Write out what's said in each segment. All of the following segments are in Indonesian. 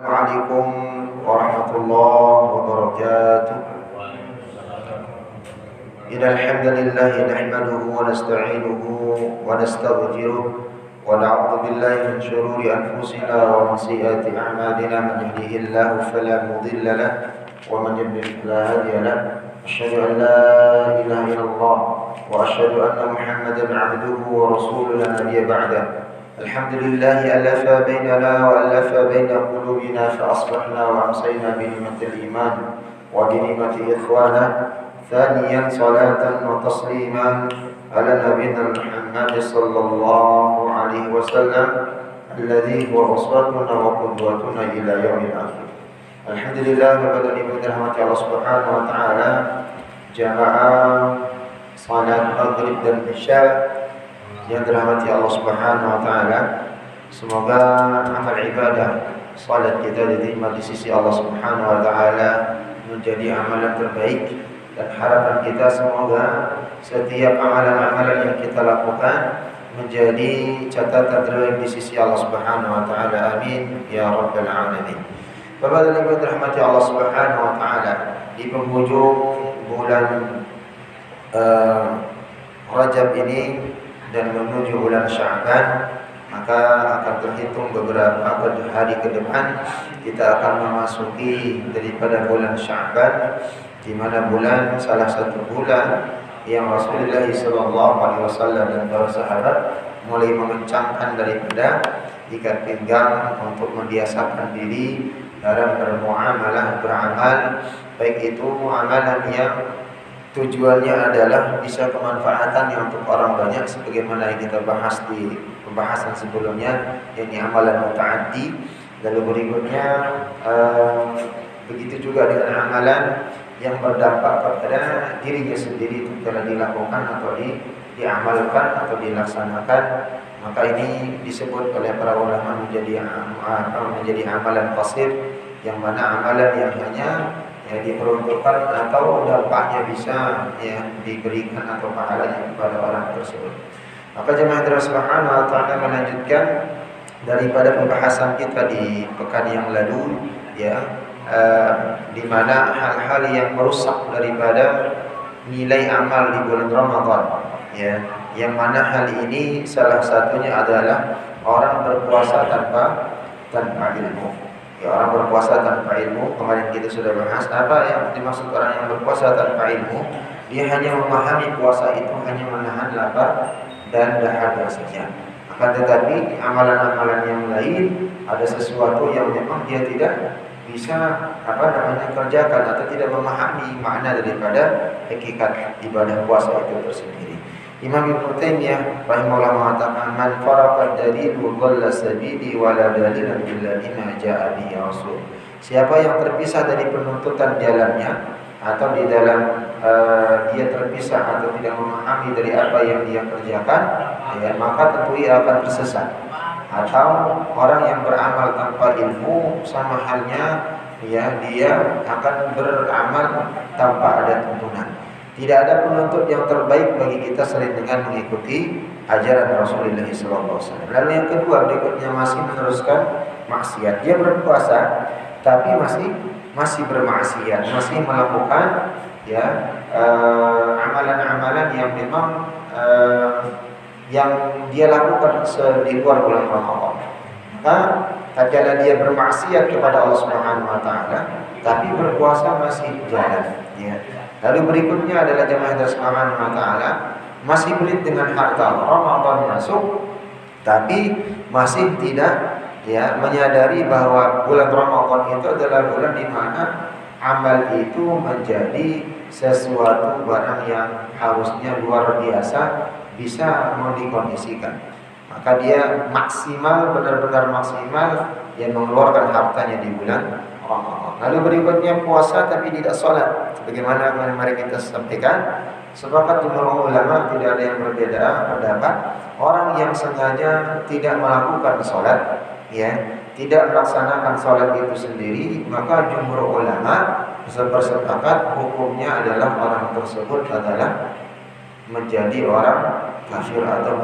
Assalamualaikum warahmatullahi wabarakatuh. Innal hamdalillah nahmaduhu wa nasta'inuhu wa nastaghfiruh wa na'udzu billahi min shururi anfusina wa min sayyiati a'malina man yahdihillahu fala mudilla lahu wa man yudlil fala hadiya lahu. Asyhadu an la ilaha illallah wa asyhadu anna Muhammadan 'abduhu wa rasuluhu la nabiyya ba'dahu. الحمد لله ألف بيننا وألف بين قلوبنا فأصبحنا وأمسينا بنعمة الإيمان وبنعمة إخوانا. ثانيا صلاة وتسليما على نبينا محمد صلى الله عليه وسلم الذي هو أسوتنا وقدوتنا إلى يوم الآخر. الحمد لله وبدأ برحمة الله سبحانه وتعالى جماعة صلاة المغرب dan isya yang dirahmati Allah Subhanahu wa taala. Semoga amal ibadah salat kita diterima di sisi Allah Subhanahu wa taala menjadi amalan terbaik, dan harapan kita semoga setiap amalan-amalan yang kita lakukan menjadi catatan terbaik di sisi Allah Subhanahu wa taala. Amin ya rabbal alamin. Bapak dan Ibu dirahmati Allah Subhanahu wa taala, di penghujung bulan Rajab ini dan menuju bulan Sya'ban, maka akan terhitung beberapa hari ke depan kita akan memasuki daripada bulan Sya'ban, di mana bulan salah satu bulan yang Rasulullah SAW dan para sahabat mulai mengencangkan daripada ikat pinggang untuk membiasakan diri dalam bermuamalah, beramal, baik itu amalan yang tujuannya adalah bisa kemanfaatan yang untuk orang banyak, sebagaimana yang kita bahas di pembahasan sebelumnya, yakni amalan muta'addi. Lalu berikutnya begitu juga dengan amalan yang berdampak kepada dirinya sendiri, telah dilakukan atau diamalkan atau dilaksanakan, maka ini disebut oleh para ulama menjadi amalan qasir, yang mana amalan yang hanya diperuntukkan atau dampaknya bisa diberikan atau pahalanya kepada orang tersebut. Maka jemaah Subhanahu wa taala melanjutkan daripada pembahasan kita di pekan yang lalu, di mana hal-hal yang merusak daripada nilai amal di bulan Ramadan, yang mana hal ini salah satunya adalah orang berpuasa tanpa ilmu. Orang berpuasa tanpa ilmu, kemarin kita sudah bahas apa yang dimaksud orang yang berpuasa tanpa ilmu. Dia hanya memahami puasa itu hanya menahan lapar dan dahaga saja. Akan tetapi amalan-amalan yang lain ada sesuatu yang memang dia tidak bisa kerjakan atau tidak memahami makna daripada hakikat ibadah puasa itu tersendiri. Imam Ibnu Taimiyah rahimahullah mengatakan, man faraqad dalilu dhalla sabili wa la dalila illa bima jaa bihi rasul. Siapa yang terpisah dari penuntutan jalannya, atau di dalam dia terpisah atau tidak memahami dari apa yang dia kerjakan, maka tentu ia akan tersesat. Atau orang yang beramal tanpa ilmu, sama halnya dia akan beramal tanpa ada tuntunan. Tidak ada penuntut yang terbaik bagi kita selain dengan mengikuti ajaran Rasulullah SAW. Lalu yang kedua, berikutnya masih meneruskan maksiat. Dia berpuasa tapi masih bermaksiat, masih melakukan amalan-amalan yang memang yang dia lakukan di luar bulan Ramadan. Maka tatkala dia bermaksiat kepada Allah Subhanahu wa taala tapi berpuasa masih jalan, Lalu berikutnya adalah jemaah Subhanahu wa taala masih pelit dengan harta. Ramadan masuk tapi masih tidak menyadari bahwa bulan Ramadan itu adalah bulan di mana amal itu menjadi sesuatu barang yang harusnya luar biasa bisa mau dikondisikan. Maka dia maksimal, benar-benar maksimal yang mengeluarkan hartanya di bulan Ramadan. Lalu berikutnya puasa tapi tidak sholat. Sebagaimana kemarin kita sampaikan, sepakat jumhur ulama tidak ada yang berbeda pendapat. Orang yang sengaja tidak melakukan sholat, tidak melaksanakan sholat itu sendiri, maka jumhur ulama bersepakat hukumnya adalah orang tersebut adalah menjadi orang kafir atau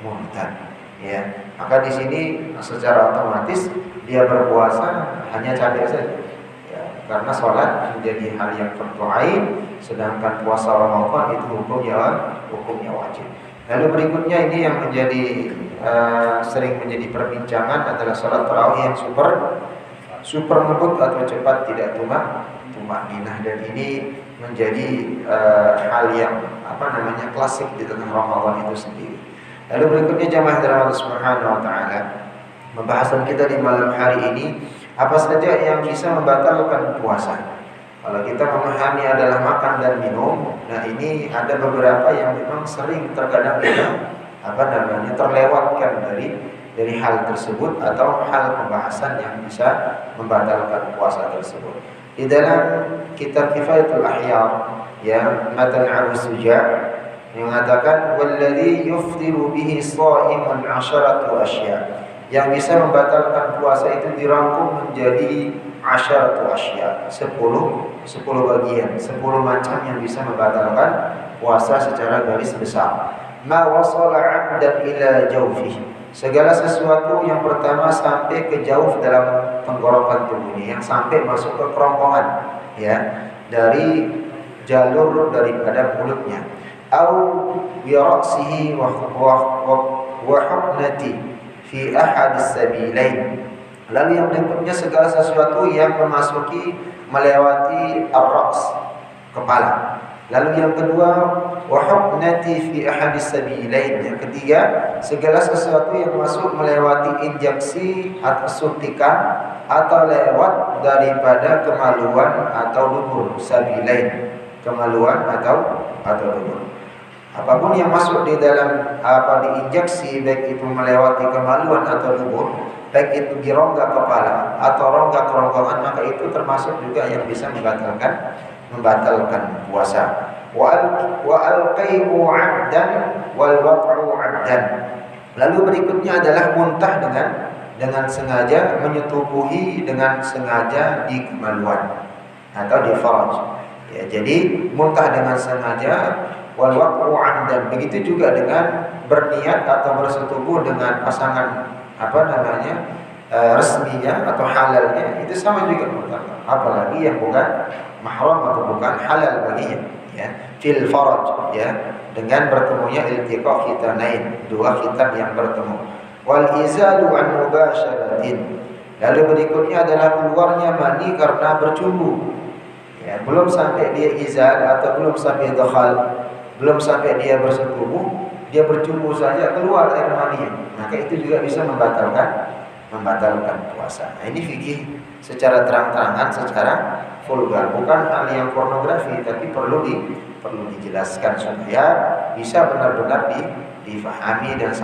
murtad. ya. Maka di sini secara otomatis dia berpuasa hanya cabai saja, ya, karena sholat menjadi hal yang fardu ain, sedangkan puasa Ramadan itu hukumnya wajib. Lalu berikutnya ini yang menjadi sering menjadi perbincangan adalah sholat tarawih yang super ngebut atau cepat tidak tumak-ninah, dan ini menjadi hal yang klasik di tengah Ramadan itu sendiri. Lalu berikutnya jamaah dirahmati Subhanahu wa taala, pembahasan kita di malam hari ini apa saja yang bisa membatalkan puasa. Kalau kita memahami adalah makan dan minum, nah ini ada beberapa yang memang sering terkadang kita terlewatkan dari hal tersebut atau hal pembahasan yang bisa membatalkan puasa tersebut. Di dalam kitab Kifayatul Ahyar, ya, Matan Abu Suja mengatakan walladzi yuftiru bihi sha'imun 'asharatu asya'. Yang bisa membatalkan puasa itu dirangkum menjadi 'asharatu asya', 10 bagian, 10 macam yang bisa membatalkan puasa secara garis besar. Ma wasala 'amdan ila jawfihi, segala sesuatu yang pertama sampai ke jauh dalam tenggorokan tubuhnya, yang sampai masuk ke kerongkongan, ya, dari jalur daripada mulutnya. Au bi ra'sihi wa hubnati fi ahadis sabilain. Lalu yang berikutnya segala sesuatu yang melewati ar-ra's, kepala. Lalu yang kedua wa hubnati fi ahadis sabilain. Yang ketiga segala sesuatu yang masuk melewati injeksi atau suntikan atau lewat daripada kemaluan atau dubur. Sabilain, kemaluan atau dubur. Apapun yang masuk di dalam diinjeksi, baik itu melewati kemaluan atau dubur, baik itu di rongga kepala atau rongga kerongkongan, maka itu termasuk juga yang bisa membatalkan puasa. Wa alqai'u 'abdan wal wat'u 'abdan. Lalu berikutnya adalah muntah dengan sengaja, menyetubuhi dengan sengaja di kemaluan atau di faraj. Ya, jadi muntah dengan sengaja, wal waqu 'amdan, begitu juga dengan berniat atau bersetubuh dengan pasangan resminya atau halalnya, itu sama juga muntah. Apalagi yang bukan mahram atau bukan halal baginya, ya, fil faraj, ya, dengan bertemunya iltiqa khitanain, dua khitan yang bertemu. Wal izalu an mubasyaratin, lalu berikutnya adalah keluarnya mani karena bercumbu. Ya, belum sampai dia izal atau belum sampai dakhal, belum sampai dia bersetubuh, dia bercumbu saja keluar air mani, maka itu juga bisa membatalkan puasa. Nah, ini fikih secara terang-terangan, secara vulgar, bukan hal yang pornografi, tapi perlu dijelaskan supaya bisa benar-benar difahami dan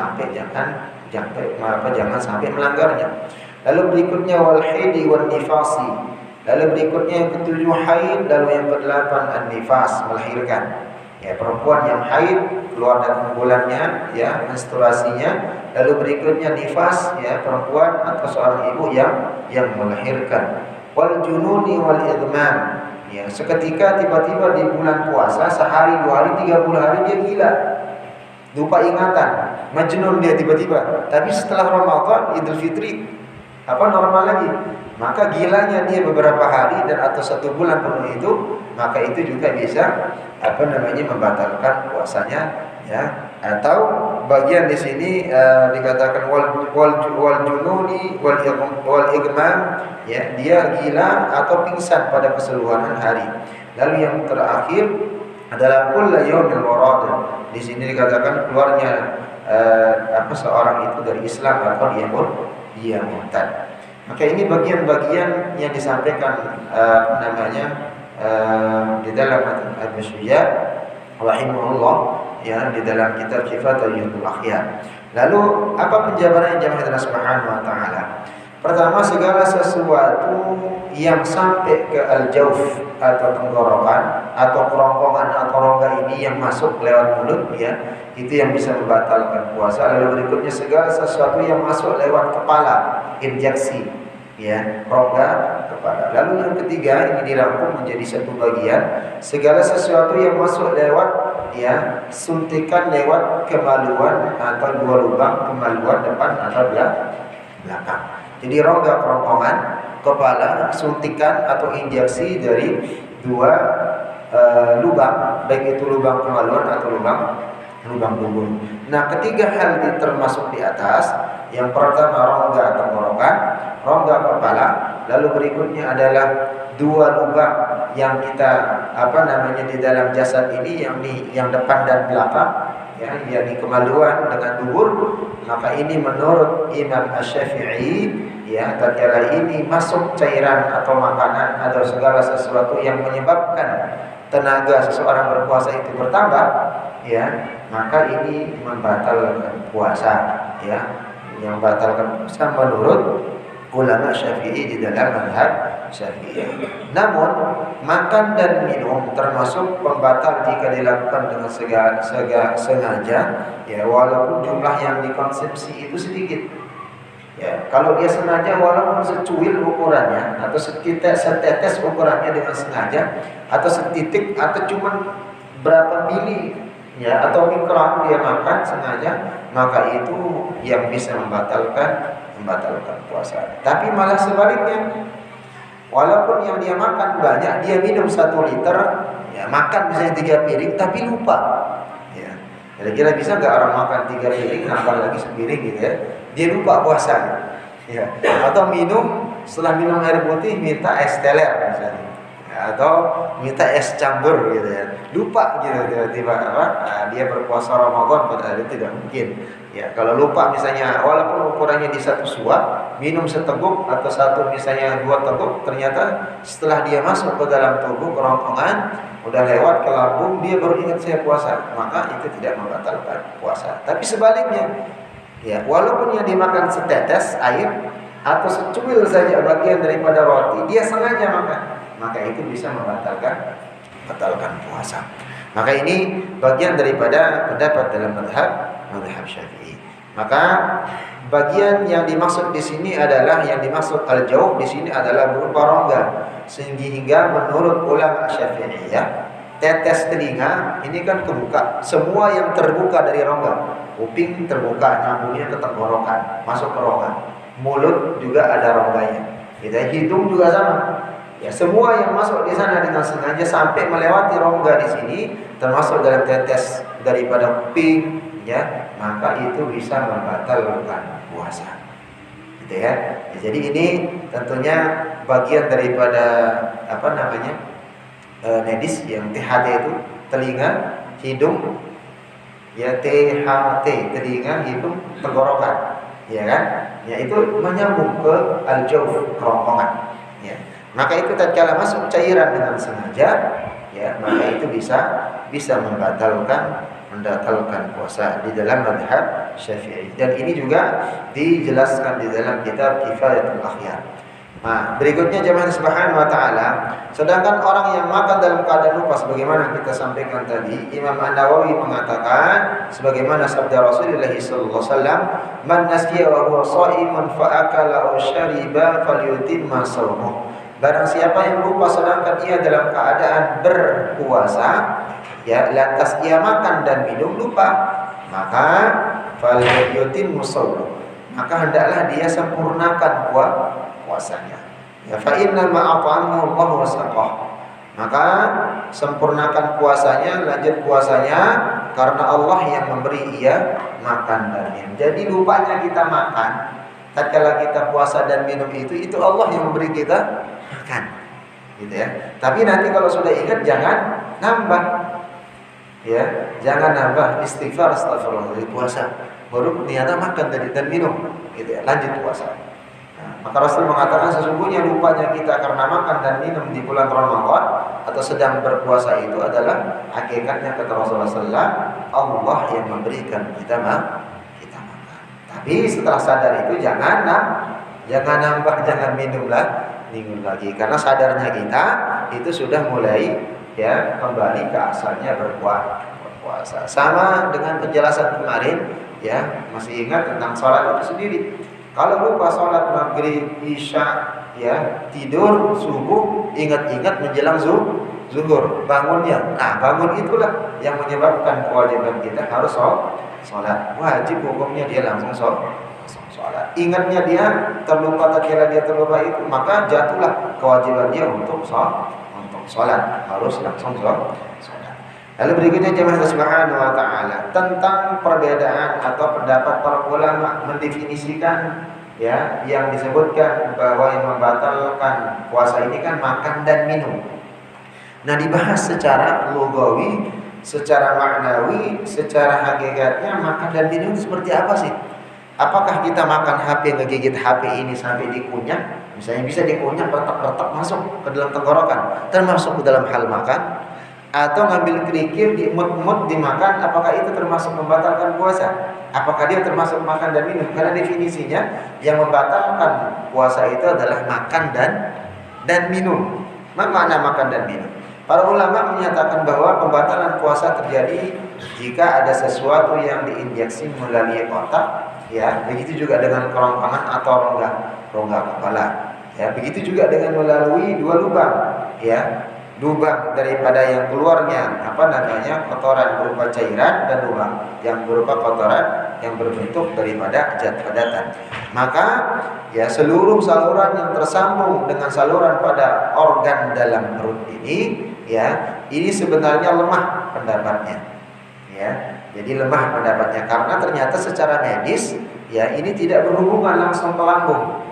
jangan sampai melanggarnya. Lalu berikutnya wal haidi wan nifasi. Lalu berikutnya yang ketujuh haid, lalu yang kedelapan an-nifas, melahirkan. Ya, perempuan yang haid, keluar dari bulannya, ya, menstruasinya. Lalu berikutnya nifas, ya, perempuan atau seorang ibu yang melahirkan. Wal jununi wal idmam, ya, seketika tiba-tiba di bulan puasa, sehari, 2 hari, 30 hari dia gila, lupa ingatan, majnun dia tiba-tiba. Tapi setelah Ramadan, Idul Fitri, normal lagi. Maka gilanya dia beberapa hari dan atau 1 bulan penuh itu, maka itu juga bisa membatalkan puasanya, ya. Atau bagian di sini dikatakan wal jununi wal igmam, ya, dia gila atau pingsan pada keseluruhan hari. Lalu yang terakhir adalah kullu yaumil warad. Di sini dikatakan keluarnya seorang itu dari Islam atau dia murtad. Maka ini bagian-bagian yang disampaikan di dalam Abu Suja rahimahullah, ya, di dalam kitab Kifayatul Akhyar. Lalu apa penjabaran jamaah Allah Subhanahu wa taala? Pertama, segala sesuatu yang sampai ke al-jawf atau tenggorokan atau kerongkongan atau rongga ini yang masuk lewat mulut, ya, itu yang bisa membatalkan puasa. Lalu berikutnya segala sesuatu yang masuk lewat kepala, injeksi, ya, rongga kepala. Lalu yang ketiga ini dirangkum menjadi satu bagian, segala sesuatu yang masuk lewat ya suntikan lewat kemaluan atau dua lubang kemaluan depan atau belakang. Jadi rongga kerongkongan kepala suntikan atau injeksi dari dua lubang, baik itu lubang kemaluan atau lubang dubur. Nah, ketiga hal ini termasuk di atas. Yang pertama rongga tenggorokan, rongga kepala, lalu berikutnya adalah dua lubang yang kita di dalam jasad ini, yang depan dan belakang, ya, yang di kemaluan dengan dubur. Maka ini menurut Imam Asy-Syafi'i, ya, tatkala ini masuk cairan atau makanan atau segala sesuatu yang menyebabkan tenaga seseorang berpuasa itu bertambah, ya, maka ini membatalkan puasa, ya, yang membatalkan puasa menurut ulama Syafi'i di dalam mazhab Syafi'i. Namun makan dan minum termasuk pembatal jika dilakukan dengan sengaja, ya, walaupun jumlah yang dikonsumsi itu sedikit. Ya, kalau dia sengaja walaupun secuil ukurannya atau setetes ukurannya dengan sengaja, atau setitik atau cuma berapa mili, ya, atau mikron dia makan sengaja, maka itu yang bisa membatalkan puasa. Tapi malah sebaliknya, walaupun yang dia makan banyak, dia minum 1 liter, ya, makan misalnya 3 piring tapi lupa, ya. Kira-kira bisa nggak orang makan 3 piring nambah lagi sepiring gitu, ya? Dia lupa puasa, ya. Atau setelah minum air putih minta es teler misalnya, ya, atau minta es campur gitu, ya. Lupa gitu tiba-tiba dia berpuasa Ramadan, padahal itu tidak mungkin. Ya, kalau lupa misalnya walaupun ukurannya di 1 suap, minum seteguk atau misalnya 2 teguk, ternyata setelah dia masuk ke dalam tubuh kerongkongan, udah lewat ke lambung, dia baru ingat saya puasa, maka itu tidak membatalkan puasa. Tapi sebaliknya, ya, walaupun yang dimakan setetes air atau secuil saja bagian daripada roti, dia sengaja makan, maka itu bisa membatalkan puasa. Maka ini bagian daripada pendapat dalam mazhab Syafi'i. Maka bagian yang dimaksud di sini adalah al-jawf di sini adalah berupa rongga, sehingga menurut ulama Syafi'i, ya, tetes telinga ini kan kebuka, semua yang terbuka dari rongga, kuping terbuka nyambungnya ke tenggorokan, masuk ke rongga, mulut juga ada rongganya, hidung juga sama. Ya, semua yang masuk di sana dengan sengaja sampai melewati rongga di sini, termasuk dalam tetes daripada kuping, ya, maka itu bisa membatalkan puasa, gitu ya. Jadi ini tentunya bagian daripada medis, yang THT itu telinga, hidung, ya, THT telinga, hidung, tenggorokan, ya kan? Ya, itu menyambung ke al-jawf, kerongkongan, ya. Maka itu tatkala masuk cairan dengan sengaja, ya, maka itu bisa membatalkan puasa di dalam mazhab Syafi'i. Dan ini juga dijelaskan di dalam kitab Kifayatul Akhyar. Nah, berikutnya jemaah subhanahu wa ta'ala, sedangkan orang yang makan dalam keadaan lupa, sebagaimana kita sampaikan tadi, Imam An-Nawawi mengatakan sebagaimana sabda Rasulullah sallallahu alaihi wasallam, man nasiya wa huwa sha'imun fa akala aw syariba falyutimma shaumuhu. Barang siapa yang lupa sedangkan ia dalam keadaan berpuasa, ya, lantas ia makan dan minum lupa, maka falyutimma shaumuhu, maka hendaklah dia sempurnakan puasanya. Ya, fa inna ma at'amahu Allah wa saqah. Maka sempurnakan puasanya, lanjut puasanya, karena Allah yang memberi ia makan dan minum. Jadi lupanya kita makan tatkala kita puasa dan minum itu Allah yang memberi kita makan, gitu ya. Tapi nanti kalau sudah ingat jangan nambah, ya, jangan nambah, istighfar, astagfirullah dari puasa, baru ternyata makan dan minum, gitu ya, lanjut puasa. Maka Rasul mengatakan sesungguhnya lupanya kita karena makan dan minum di bulan Ramadan atau sedang berpuasa itu adalah hakikatnya, kata Rasulullah SAW, Allah yang memberikan kita makan. Tapi setelah sadar itu jangan nambah, jangan minum lagi, karena sadarnya kita itu sudah mulai, ya, kembali ke asalnya berpuasa. Sama dengan penjelasan kemarin, ya, masih ingat tentang sholat itu sendiri. Kalau lupa sholat maghrib, isya, ya, tidur, subuh, ingat-ingat menjelang zuhur, bangunnya. Nah, bangun itulah yang menyebabkan kewajiban kita harus sholat. Wajib hukumnya dia langsung sholat. Ingatnya dia terlupa, tatkala dia terlupa itu, maka jatuhlah kewajiban dia untuk sholat. Harus langsung sholat. Lalu berikutnya jemaah subhanahu wa ta'ala tentang perbedaan atau pendapat para ulama mendefinisikan ya yang disebutkan bahwa yang membatalkan puasa ini kan makan dan minum. Nah, dibahas secara lugawi, secara maknawi, secara hakikatnya makan dan minum seperti apa sih? Apakah kita makan HP, ngegigit HP ini sampai dikunyah, misalnya bisa dikunyah, retak-retak masuk ke dalam tenggorokan, termasuk ke dalam hal makan? Atau ngambil kerikil, diemut-emut, dimakan, apakah itu termasuk membatalkan puasa? Apakah dia termasuk makan dan minum? Karena definisinya yang membatalkan puasa itu adalah makan dan minum. Apa makna makan dan minum? Para ulama menyatakan bahwa pembatalan puasa terjadi jika ada sesuatu yang diinjeksi melalui otak, ya, begitu juga dengan kerongkongan atau rongga kepala. Ya, begitu juga dengan melalui dua lubang, ya. Lubang daripada yang keluarnya kotoran berupa cairan, dan lubang yang berupa kotoran yang berbentuk daripada zat padatan. Maka ya seluruh saluran yang tersambung dengan saluran pada organ dalam perut ini ya, ini sebenarnya lemah pendapatnya. Ya, jadi lemah pendapatnya karena ternyata secara medis ya ini tidak berhubungan langsung ke lambung.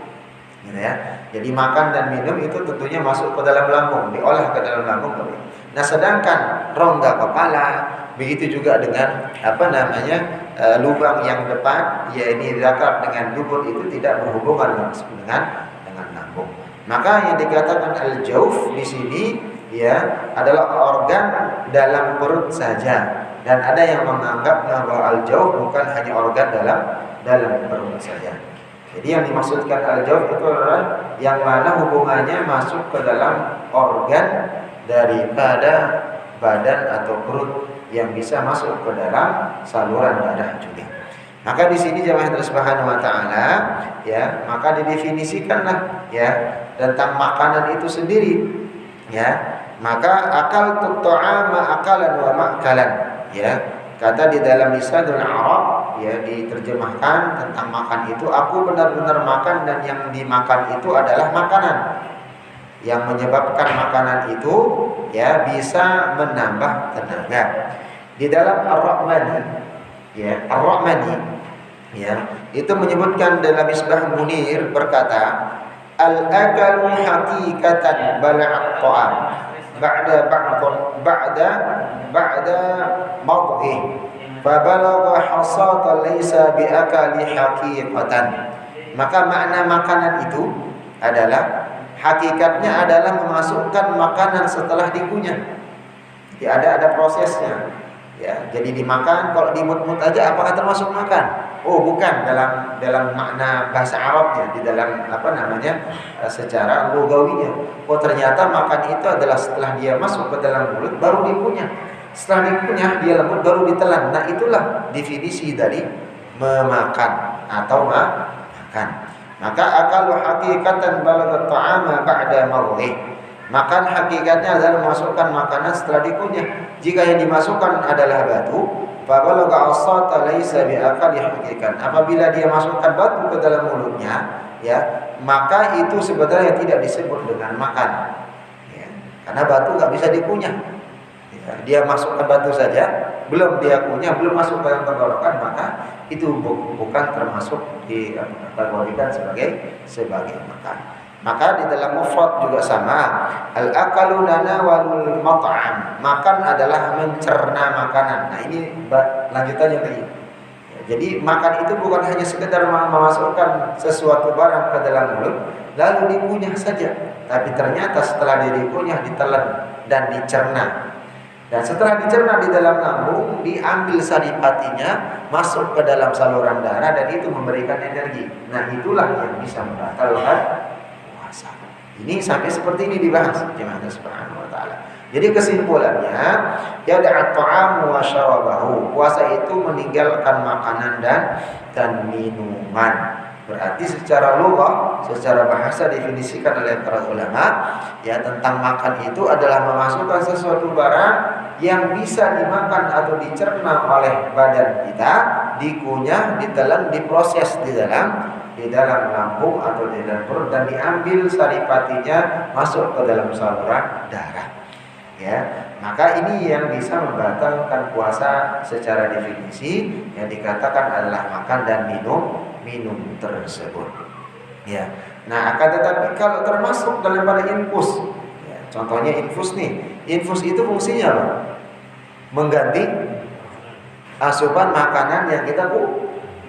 Gitu ya. Jadi makan dan minum itu tentunya masuk ke dalam lambung, diolah ke dalam lambung. Nah, sedangkan rongga kepala begitu juga dengan lubang yang depan, ya ini zakar dengan dubur itu tidak berhubungan langsung dengan lambung. Maka yang dikatakan al-jauf di sini ya adalah organ dalam perut saja, dan ada yang menganggap bahwa al-jauf bukan hanya organ dalam perut saja. Jadi yang dimaksudkan al-jauf itu adalah yang mana hubungannya masuk ke dalam organ daripada badan atau perut yang bisa masuk ke dalam saluran darah juga. Maka di sini jemaah subhanahu wa ta'ala ya, maka didefinisikanlah ya tentang makanan itu sendiri ya. Maka akal tu'ama akalan wa ma'kalan ya. Kata di dalam lisanul Arab ya, diterjemahkan tentang makan itu, aku benar-benar makan dan yang dimakan itu adalah makanan. Yang menyebabkan makanan itu ya bisa menambah tenaga. Di dalam Ar-Rahmani ya, Ar-Rahmani ya, itu menyebutkan dalam Misbah Munir berkata, al-akalu haqiqatan bala'at ta'am ba'da madhi fabalagha hasata laysa biakali haqiqatan. Maka makna makanan itu adalah hakikatnya adalah memasukkan makanan setelah dikunyah. Jadi ada prosesnya. Ya, jadi dimakan, kalau dimut-mut aja apakah termasuk makan? Oh, bukan, dalam makna bahasa Arabnya, di dalam secara lugawinya. Oh, ternyata makan itu adalah setelah dia masuk ke dalam mulut baru dikunyah. Setelah dikunyah dia lembut baru ditelan. Nah, itulah definisi dari memakan atau makan. Maka akalu haqiqatan balaghat ta'ama ba'da marghih. Makan hakikatnya adalah memasukkan makanan setelah dikunyah. Jika yang dimasukkan adalah batu, fabalagha asata laisa biakali haqiqatan. Apabila dia masukkan batu ke dalam mulutnya, ya, maka itu sebenarnya tidak disebut dengan makan. Ya, karena batu nggak bisa dikunyah. Ya, dia masukkan batu saja, belum dia kunyah, belum masuk ke dalam tenggorokan, maka itu bukan termasuk dikategorikan sebagai makan. Maka di dalam mufrad juga sama. Al-akalu nanawalul mat'am. Makan adalah mencerna makanan. Nah, ini lanjutannya tadi. Ya, jadi makan itu bukan hanya sekedar memasukkan sesuatu barang ke dalam mulut lalu dikunyah saja, tapi ternyata setelah dikunyah ditelan dan dicerna. Dan setelah dicerna di dalam lambung, diambil saripatinya masuk ke dalam saluran darah dan itu memberikan energi. Nah, itulah yang bisa membatalkan puasa. Ini sampai seperti ini dibahas jemaah subhanahu wa ta'ala. Jadi kesimpulannya, yada'at ta'amu wa syarabahu. Puasa itu meninggalkan makanan dan minuman. Berarti secara lugah, secara bahasa definisikan oleh para ulama, ya tentang makan itu adalah memasukkan sesuatu barang yang bisa dimakan atau dicerna oleh badan kita, dikunyah, ditelan, diproses di dalam lambung atau di dalam perut dan diambil saripatinya masuk ke dalam saluran darah. Ya, maka ini yang bisa membatalkan puasa secara definisi yang dikatakan adalah makan dan minum tersebut. Ya. Nah, akan tetapi kalau termasuk dalam pada infus, ya, contohnya infus nih. Infus itu fungsinya apa? Mengganti asupan makanan yang kita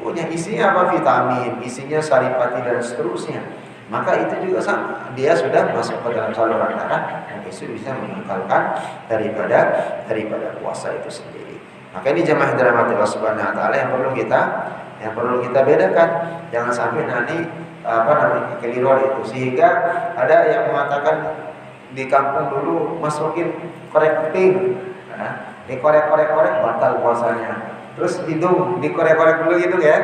punya. Isinya apa? Vitamin, isinya saripati dan seterusnya. Maka itu juga sama, dia sudah masuk ke dalam saluran darah dan itu bisa membatalkan daripada puasa itu sendiri. Maka ini jemaah dirahmati Allah Subhanahu wa taala yang perlu kita bedakan. Jangan sampai nanti keliruan itu, sehingga ada yang mengatakan di kampung dulu masukin korek pink, dikorek-korek batal puasanya. Terus hidung dikorek-korek dulu gitu ya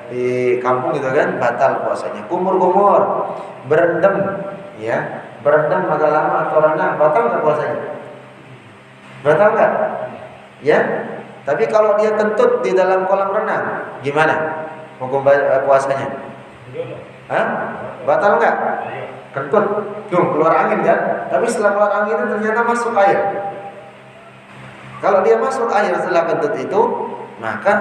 di kampung gitu kan, batal puasanya. Kumur-kumur, berendam agak lama atau renang, batal nggak puasanya? Batal nggak? Ya. Tapi kalau dia kentut di dalam kolam renang, gimana hukum puasanya? Batal nggak? Kentut, keluar angin kan? Tapi setelah keluar angin itu ternyata masuk air. Kalau dia masuk air setelah kentut itu, maka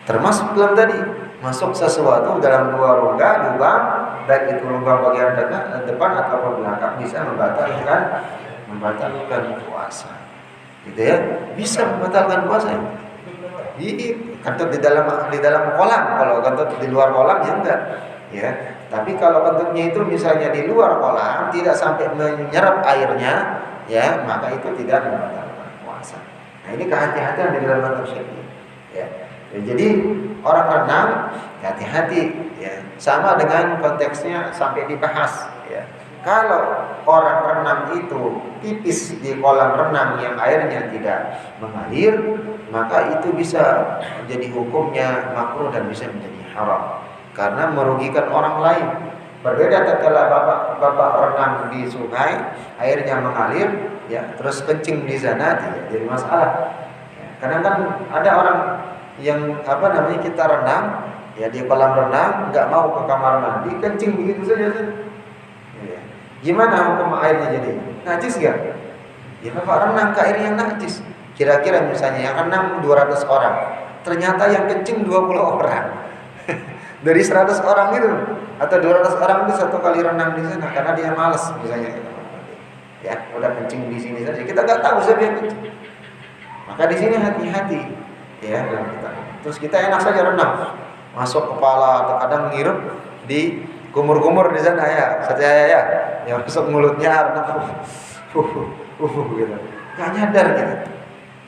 termasuk dalam tadi, masuk sesuatu dalam dua rongga, lubang, baik itu lubang bagian depan ataupun belakang, bisa membatalkan puasa. Gitu ya, bisa membatalkan puasa. Ini kentut di dalam kolam, kalau kentut di luar kolam ya enggak. Ya, tapi kalau kentutnya itu misalnya di luar kolam, tidak sampai menyerap airnya, ya, maka itu tidak membatalkan puasa. Nah, ini kehati-hatian di dalam mazhab Syafi'i. Ya. Jadi orang renang hati-hati, ya. Sama dengan konteksnya sampai dibahas, ya. Kalau orang renang itu pipis di kolam renang yang airnya tidak mengalir, maka itu bisa menjadi hukumnya makruh dan bisa menjadi haram karena merugikan orang lain. Berbeda tatkala bapak renang di sungai, airnya mengalir, ya, terus kencing di sana tidak jadi masalah. Ya, karena kan ada orang yang kita renang, ya, di kolam renang nggak mau ke kamar mandi, kencing begitu saja. Ya. Gimana hukum airnya jadi? Najis nggak? Ya, bapak renang ke air yang najis. Kira-kira misalnya yang renang 200 orang, ternyata yang kencing 20 orang. Dari 100 orang itu atau 200 orang itu satu kali renang di sana karena dia malas misalnya, ya udah kencing di sini saja, kita nggak tahu siapa yang kencing. Maka di sini hati-hati, ya, terus kita enak saja renang, masuk kepala atau kadang ngirup di kumur-kumur di sana ya masuk mulutnya renang, gitu, nggak nyadar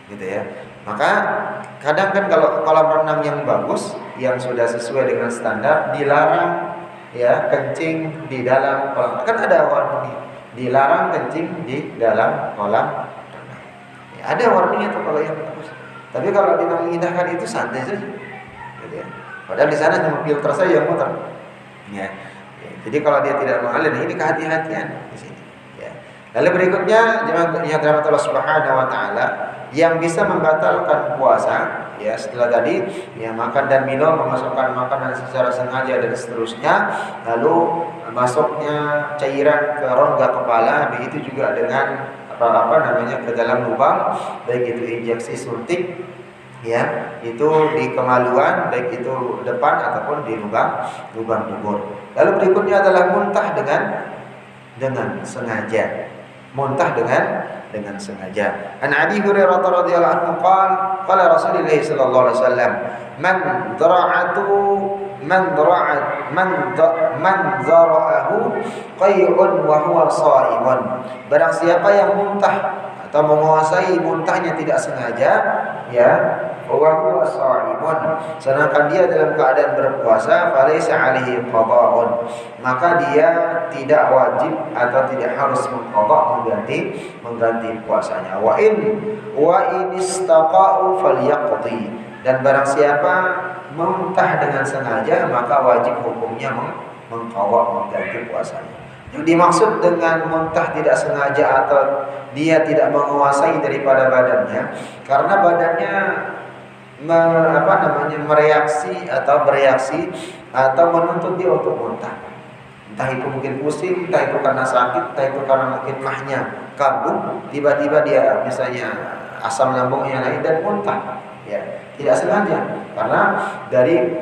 gitu ya. Maka kadang kan kalau kolam renang yang bagus, yang sudah sesuai dengan standar, dilarang, ya, kencing di dalam kolam. Kan ada warning, dilarang kencing di dalam kolam renang. Ya, ada warningnya tuh kalau yang bagus. Tapi kalau mengindahkan itu santai saja, gitu ya. Padahal di sana cuma filter saja yang muter. Ya. Jadi kalau dia tidak mengalir, ini kehati-hatian di sini. Ya. Lalu berikutnya, jemaah yang dirahmati Allah Subhanahu wa taala, yang bisa membatalkan puasa, ya, setelah tadi, ya, makan dan minum, memasukkan makanan secara sengaja dan seterusnya, lalu masuknya cairan ke rongga kepala, begitu juga dengan ke dalam lubang, baik itu injeksi suntik, ya, itu di kemaluan, baik itu depan ataupun di lubang dubur. Lalu berikutnya adalah muntah dengan sengaja. Muntah dengan sengaja. An Abi Hurairah radhiyallahu anhu qala Rasulullah sallallahu alaihi wasallam, man zara'ahu qai'un wa huwa sha'imun. Barang siapa yang muntah atau menguasai muntahnya tidak sengaja, ya, wa huwa sha'imun, sedangkan dia dalam keadaan berpuasa, falaisa alaihi qada'un, maka dia tidak wajib atau tidak harus mengganti puasanya. Wa in istaqa'u falyaqdi, dan barang siapa muntah dengan sengaja, maka wajib hukumnya mengqadha, mengganti puasanya. Yang dimaksud dengan muntah tidak sengaja atau dia tidak menguasai daripada badannya, karena badannya bereaksi atau menuntut dia untuk muntah. Entah itu mungkin pusing, entah itu karena sakit, entah itu karena mungkin mahnya kambuh, tiba-tiba dia misalnya asam lambungnya naik dan muntah. Ya, tidak sengaja karena dari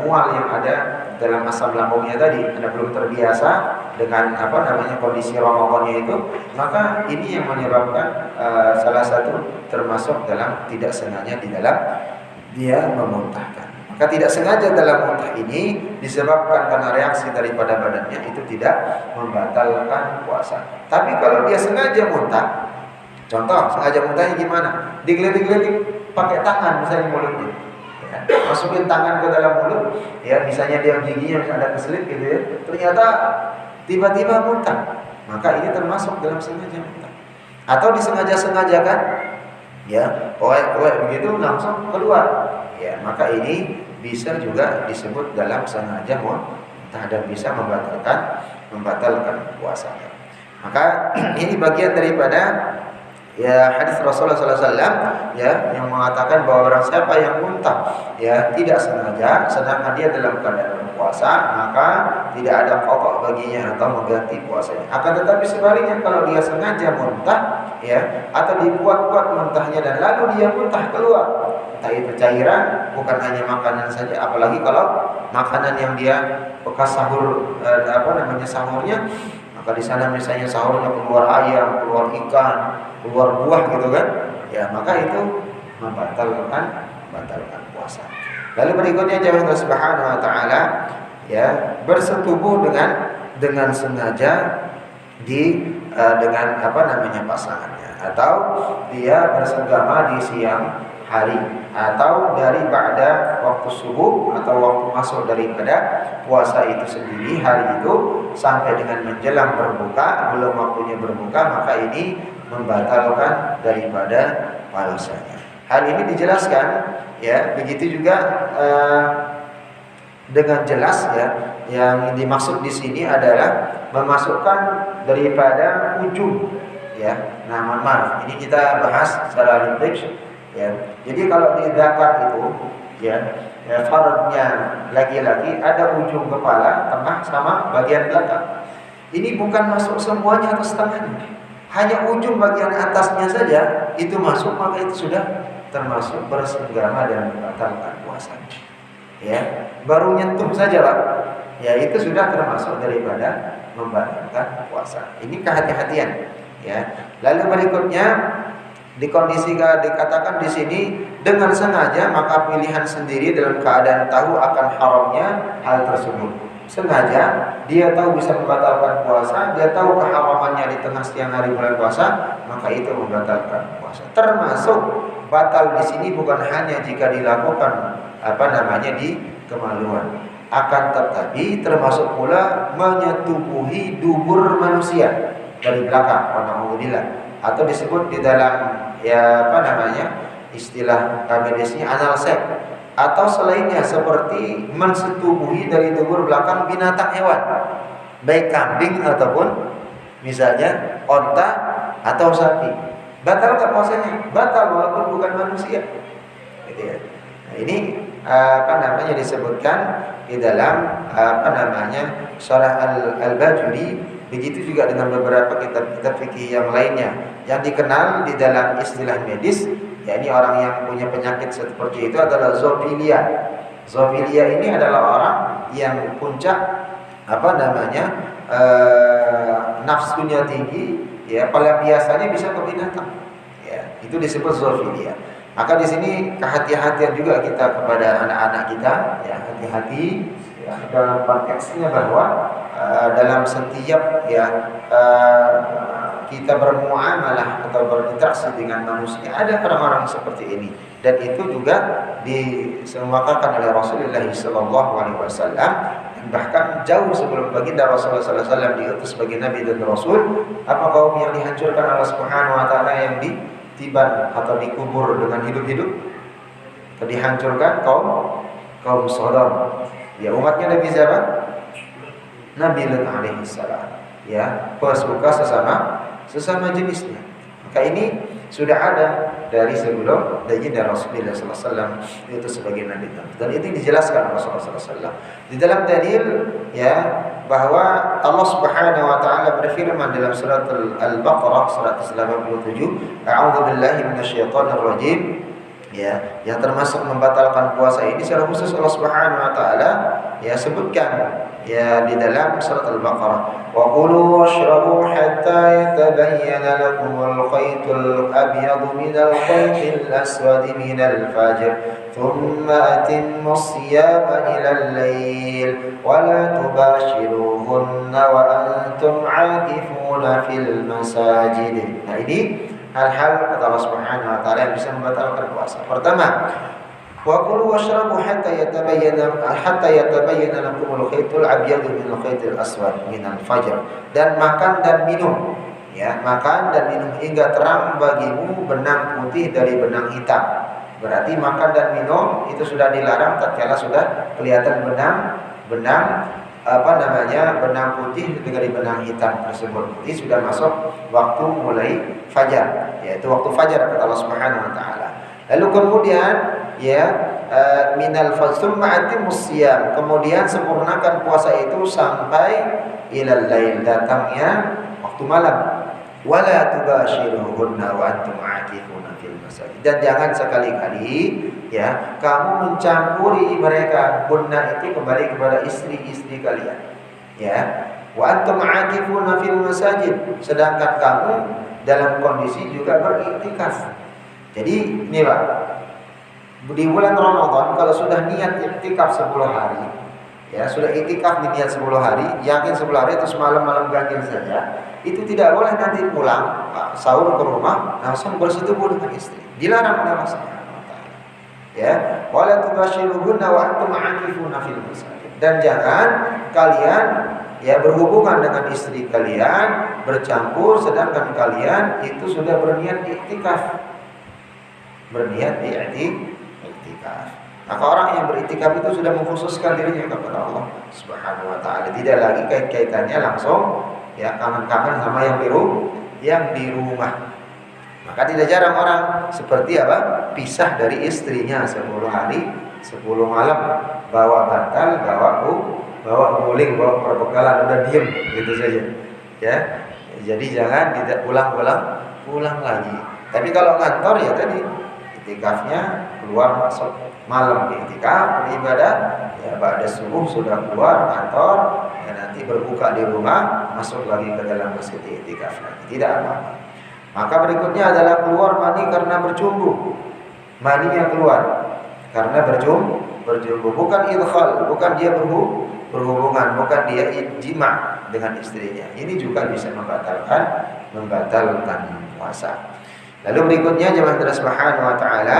mual yang ada dalam asam lambungnya tadi, Anda belum terbiasa dengan kondisi Ramadannya itu, maka ini yang menyebabkan salah satu termasuk dalam tidak sengaja di dalam dia memuntahkan. Maka tidak sengaja dalam muntah ini disebabkan karena reaksi daripada badannya, itu tidak membatalkan puasa. Tapi kalau dia sengaja muntah, contoh sengaja muntahnya gimana? Digelitik-gelitik pakai tangan misalnya mulutnya, ya, masukin tangan ke dalam mulut, ya misalnya dia giginya ada keselip gitu ya, ternyata tiba-tiba muntah, maka ini termasuk dalam sengaja muntah. Atau disengaja-sengajakan, ya, begitu langsung keluar, ya, maka ini bisa juga disebut dalam sengaja muntah dan bisa membatalkan puasanya. Maka ini bagian daripada hadis Rasulullah SAW ya, yang mengatakan bahwa orang siapa yang muntah ya tidak sengaja sedangkan dia dalam keadaan berpuasa, maka tidak ada qadha baginya atau mengganti puasanya. Akan tetapi sebaliknya, kalau dia sengaja muntah ya, atau dibuat-buat muntahnya dan lalu dia muntah keluar, entah itu cairan, bukan hanya makanan saja, apalagi kalau makanan yang dia bekas sahur sahurnya, maka di sana misalnya sahurnya keluar ayam, keluar ikan, keluar buah gitu kan, ya maka itu membatalkan puasa. Lalu berikutnya Allah Subhanahu wa taala ya bersetubuh dengan sengaja dengan pasangannya, atau dia bersenggama di siang hari, atau dari ba'da waktu subuh atau waktu masuk daripada puasa itu sendiri, hari itu sampai dengan menjelang berbuka, belum waktunya berbuka, maka ini membatalkan daripada puasanya. Hal ini dijelaskan ya, begitu juga dengan jelas ya, yang dimaksud di sini adalah memasukkan daripada ujung ya. Nah, mohon maaf, ini kita bahas secara rinci ya. Jadi kalau di zakar itu ya, faradnya laki-laki ada ujung kepala, tengah sama bagian belakang. Ini bukan masuk semuanya atau setengahnya, hanya ujung bagian atasnya saja itu masuk, maka itu sudah termasuk bersenggama dan membatalkan puasanya. Ya, baru nyentuh saja Pak, ya itu sudah termasuk daripada membatalkan puasa. Ini kehati-hatian ya. Lalu berikutnya dikatakan di sini dengan sengaja, maka pilihan sendiri dalam keadaan tahu akan haramnya hal tersebut. Sengaja dia tahu bisa membatalkan puasa, dia tahu keharamannya di tengah siang hari bulan puasa, maka itu membatalkan puasa. Termasuk batal di sini bukan hanya jika dilakukan di kemaluan, akan tetapi termasuk pula menyetubuhi dubur manusia dari belakang, alhamdulillah, atau disebut di dalam istilah medisnya anal seks, atau selainnya seperti mensetubuhi dari dubur belakang binatang hewan, baik kambing ataupun misalnya onta atau sapi. Batal tak puasanya? Batal walaupun bukan manusia. Gitu ya. Nah, ini disebutkan di dalam Syarah Al-Bajuri, begitu juga dengan beberapa kitab-kitab fikih yang lainnya yang dikenal di dalam istilah medis, yakni orang yang punya penyakit seperti itu adalah zoofilia. Zoofilia ini adalah orang yang puncak nafsunya tinggi, ya, pelampiasannya bisa ke binatang, ya, itu disebut zoofilia. Maka di sini kehati-hatian juga kita kepada anak-anak kita, ya, hati-hati ya, dalam konteksnya bahwa dalam setiap kita bermuamalah atau berinteraksi dengan manusia ada orang-orang seperti ini, dan itu juga disemuakan oleh Rasulullah SAW. Bahkan jauh sebelum baginda Rasulullah SAW diutus sebagai Nabi dan Rasul, apa kaum yang dihancurkan Allah Subhanahu Wa Taala yang ditiban atau dikubur dengan hidup-hidup, dihancurkan kaum kaum Sodom. Ya, umatnya Nabi siapa? Nabi Lut alaihi salam. Ya, pesuka sesama jenisnya. Maka ini sudah ada dari sebelum baginda Rasulullah SAW itu sebagai nabi, dan itu dijelaskan Rasulullah SAW di dalam dalil, ya, bahwa Allah Subhanahu wa taala berfirman dalam surat Al-Baqarah 187, A'udzubillahi minasyaitonir rajim. Ya, yang termasuk membatalkan puasa ini secara khusus Allah Subhanahu wa taala ya sebutkan ya di dalam surat Al-Baqarah, wa qulu washrabu hatta yatabayyana lakumul khaytul abyadu minal khaytil aswadi minal fajr thumma atimmus siyama ilal lail wa la tubashiruhunna wa antum 'akifuna fil masajid. Nah, ini hal-hal kata Allah Subhanahu wa taala yang bisa membatalkan puasa. Pertama, wa kulu washrabu hatta yatabayyana lakumul khaytul abyadu minal khaytil aswad minal fajr. Dan makan dan minum, ya, makan dan minum hingga terang bagimu benang putih dari benang hitam. Berarti makan dan minum itu sudah dilarang tatkala sudah kelihatan benang benang putih dari benang hitam tersebut. Ini sudah masuk waktu mulai fajar, yaitu waktu fajar kata Allah Subhanahu wa taala. Lalu kemudian ya minal fajr ma'atimus siyam, kemudian sempurnakan puasa itu sampai ilal lail, datangnya waktu malam. Wala tubashiruhunna wa antum aakifuna fil masajid. Dan jangan sekali-kali ya kamu mencampuri mereka. Hunna itu kembali kepada istri-istri kalian. Ya. Wa antum aakifuna fil masajid. Sedangkan kamu dalam kondisi juga beriktikaf. Jadi ini Pak, di bulan Ramadan kalau sudah niat iktikaf 10 hari, ya sudah iktikaf niat 10 hari, yakin 10 hari terus malam-malam ganjil saja, itu tidak boleh nanti pulang sahur ke rumah langsung bersetubuh dengan istri. Dilarang oleh Allah Subhanahu wa taala. Ya, wala tubashiruhunna wa antum aakifuna fil masajid. Dan jangan kalian ya berhubungan dengan istri kalian, bercampur sedangkan kalian itu sudah berniat iktikaf. Berniat iktikaf. Maka orang yang beriktikaf itu sudah mengkhususkan dirinya kepada Allah Subhanahu wa taala. Tidak lagi kait-kaitannya langsung ya kangen-kangen sama yang di rumah. Maka tidak jarang orang seperti apa? Pisah dari istrinya 10 hari, 10 malam, bawa bantal, bawa guling, bawa perbekalan, udah diem gitu saja. Ya. Jadi jangan tidak pulang lagi. Tapi kalau ngantor ya tadi iktikafnya keluar masuk malam di iktikaf beribadah, ya pada subuh sudah keluar kantor, ya nanti berbuka di rumah, masuk lagi ke dalam masjid iktikaf lagi, tidak apa-apa. Maka berikutnya adalah keluar mani karena berjumbu. Mani yang keluar karena berjumbu, bukan idkhal, bukan dia berhubungan, bukan dia jima dengan istrinya. Ini juga bisa membatalkan puasa. Lalu berikutnya jemaah Subhanahu wa taala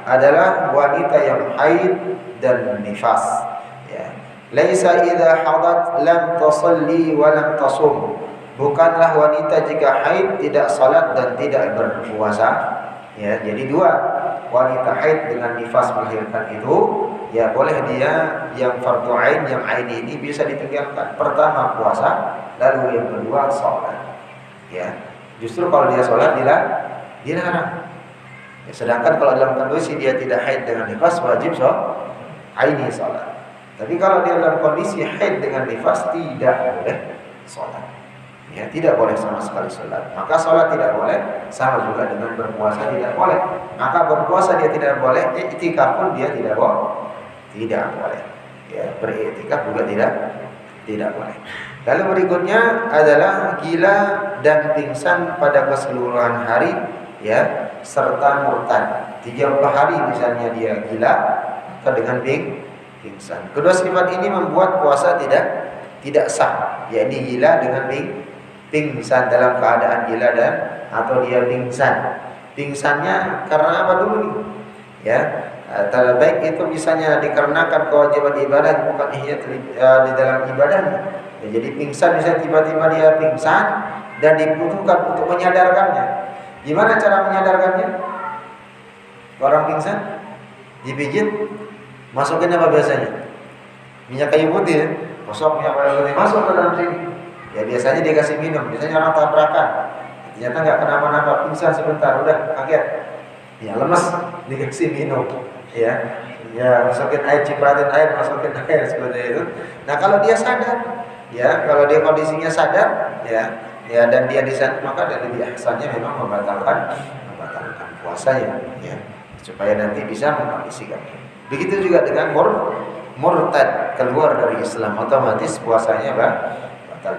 adalah wanita yang haid dan nifas. Ya. Laisa idza hadat lam tusalli wa lam tasum. Bukanlah wanita jika haid tidak salat dan tidak berpuasa. Ya, jadi dua, wanita haid dengan nifas melahirkan itu ya boleh dia yang fardu ain, yang ain ini bisa ditinggalkan. Pertama puasa, lalu yang kedua salat. Ya. Justru kalau dia salat dilarang. Ya, sedangkan kalau dalam kondisi dia tidak haid dengan nifas wajib aini salat. Tapi kalau dia dalam kondisi haid dengan nifas tidak boleh salat. Ya, tidak boleh sama sekali salat. Maka salat tidak boleh, sama juga dengan berpuasa tidak boleh. Maka berpuasa dia tidak boleh, iktikaf pun dia tidak boleh. Ya, beriktikaf juga tidak boleh. Lalu berikutnya adalah gila dan pingsan pada keseluruhan hari, ya, serta murtad. 30 hari misalnya dia gila dengan pingsan. Kedua sifat ini membuat puasa tidak sah, yakni gila dengan pingsan dalam keadaan gila dan atau dia pingsan. Pingsannya karena apa dulu nih? Ya, terbaik itu misalnya dikarenakan kewajiban ibadah bukan ihya di dalam ibadahnya. Ya, jadi pingsan misalnya tiba-tiba dia pingsan dan dibutuhkan untuk menyadarkannya. Gimana cara menyadarkannya? Orang pingsan dipijit Masukin apa biasanya? Minyak kayu putih ya? Gosok minyak kayu putih, masuk ke dalam sini. Ya biasanya dia kasih minum, biasanya orang tabrakan. Ternyata nggak kenapa-napa, pingsan sebentar, udah kaget. Ya lemes, dikasih minum. Ya masukin air, cipratin air, masukin air seperti itu. Nah kalau dia sadar, ya kalau dia kondisinya sadar, ya dan dia di sana, maka dari biasanya memang membatalkan puasanya, ya supaya nanti bisa menghabiskan. Begitu juga dengan murtad, keluar dari Islam, otomatis puasanya batal,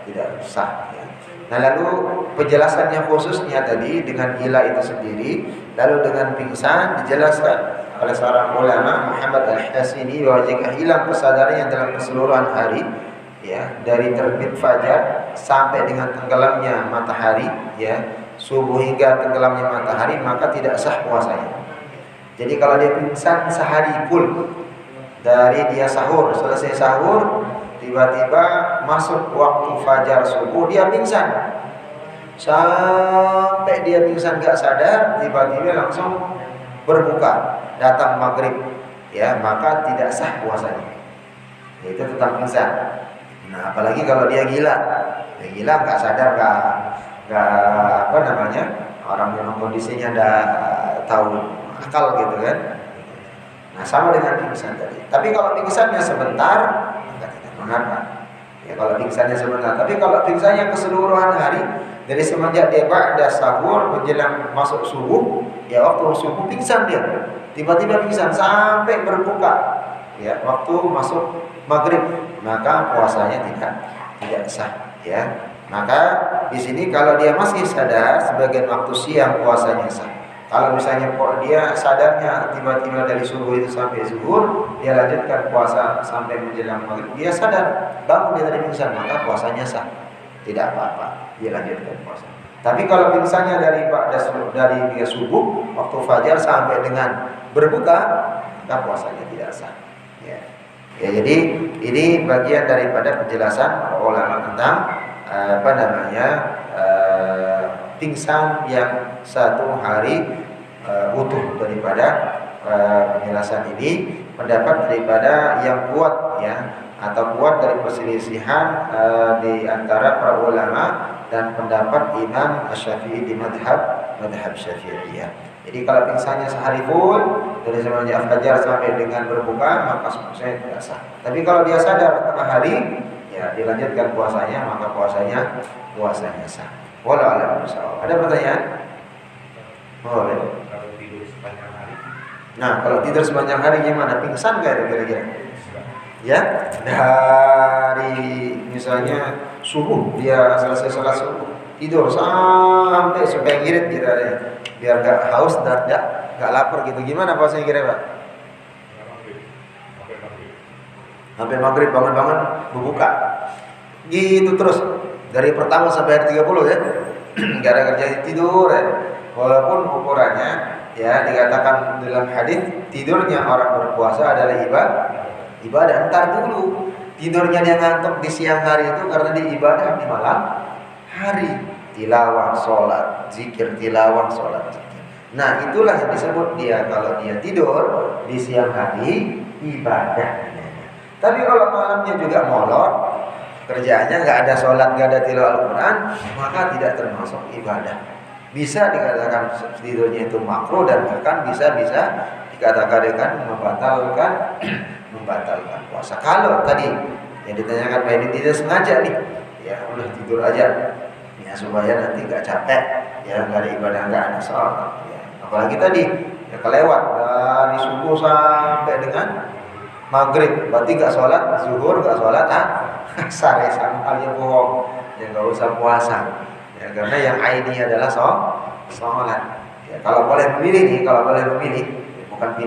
tidak sah. Ya. Nah lalu penjelasannya khususnya tadi dengan gila itu sendiri, lalu dengan pingsan dijelaskan oleh seorang ulama Muhammad Al-Hasini bahwa jika hilang kesadarannya dalam keseluruhan hari, ya dari terbit fajar sampai dengan tenggelamnya matahari, ya subuh hingga tenggelamnya matahari, maka tidak sah puasanya. Jadi kalau dia pingsan sehari full, dari dia sahur, selesai sahur tiba-tiba masuk waktu fajar subuh dia pingsan, sampai dia pingsan gak sadar, tiba-tiba langsung berbuka, datang maghrib, ya maka tidak sah puasanya. Itu tetap pingsan. Nah apalagi kalau dia gila, gak sadar, gak orang yang kondisinya udah tahu akal gitu kan. Nah sama dengan pingsan tadi. Tapi kalau pingsannya sebentar, tidak mengapa. Ya kalau pingsannya sebentar. Tapi kalau pingsannya keseluruhan hari, dari semenjak dia ba'da sahur menjelang masuk subuh, ya waktu subuh pingsan dia, tiba-tiba pingsan sampai berbuka, ya waktu masuk maghrib, maka puasanya tidak sah. Ya maka di sini kalau dia masih sadar sebagian waktu siang puasanya sah. Kalau misalnya dia sadarnya tiba-tiba dari subuh itu sampai zuhur, dia lanjutkan puasa sampai menjelang maghrib, dia sadar bangun dia dari pingsan, maka puasanya sah, tidak apa-apa, dia lanjutkan puasa. Tapi kalau pingsannya dari dia subuh waktu fajar sampai dengan berbuka, maka puasanya tidak sah. Ya, jadi ini bagian daripada penjelasan ulama tentang pingsan yang satu hari utuh. Daripada penjelasan ini pendapat daripada yang kuat, ya atau kuat dari perselisihan di antara para ulama dan pendapat Imam Asy-Syafi'i di madhab Syafi'iyah. Jadi kalau pingsannya sehari full dari semenjak fajar sampai dengan berbuka, maka puasanya tidak sah. Tapi kalau dia sadar tengah hari, ya dilanjutkan puasanya, maka puasanya sah. Wallahu a'lam bishawab. Ada pertanyaan? Boleh. Kalau tidur sepanjang hari. Nah, kalau tidur sepanjang hari gimana? Pingsan nggak kira-kira? Ya, dari misalnya subuh dia selesai sholat subuh, tidur sampai ngirit gitu ya, biar nggak haus dan nggak lapar gitu. Gimana puasanya kira Pak? Sampai maghrib bangun-bangun berbuka. Gitu terus dari pertama sampai hari 30 ya. Gak ada kerja tidur ya. Walaupun ukurannya ya dikatakan dalam hadis tidurnya orang berpuasa adalah ibadah. Entar dulu tidurnya dia ngantuk di siang hari itu karena dia ibadah di malam hari, tilawah, sholat, zikir, tilawah, sholat, zikir. Nah itulah yang disebut dia kalau dia tidur di siang hari ibadah. Tapi kalau malamnya juga molor, kerjanya nggak ada sholat, nggak ada tilawah Al-Quran, maka tidak termasuk ibadah. Bisa dikatakan tidurnya itu makruh dan bahkan bisa dikatakan dengan membatalkan puasa. Kalau tadi yang ditanyakan Pak ini tidak sengaja nih, ya udah tidur aja, ya supaya nanti nggak capek, ya nggak ada ibadah, nggak ada sholat. Ya. Apalagi tadi ya kelewat dari subuh sampai dengan maghrib, berarti nggak sholat, zuhur nggak sholat, asar ya sama halnya bohong, ya nggak usah puasa. Ya, karena yang aini adalah sholat. Ya, kalau boleh memilih, bukan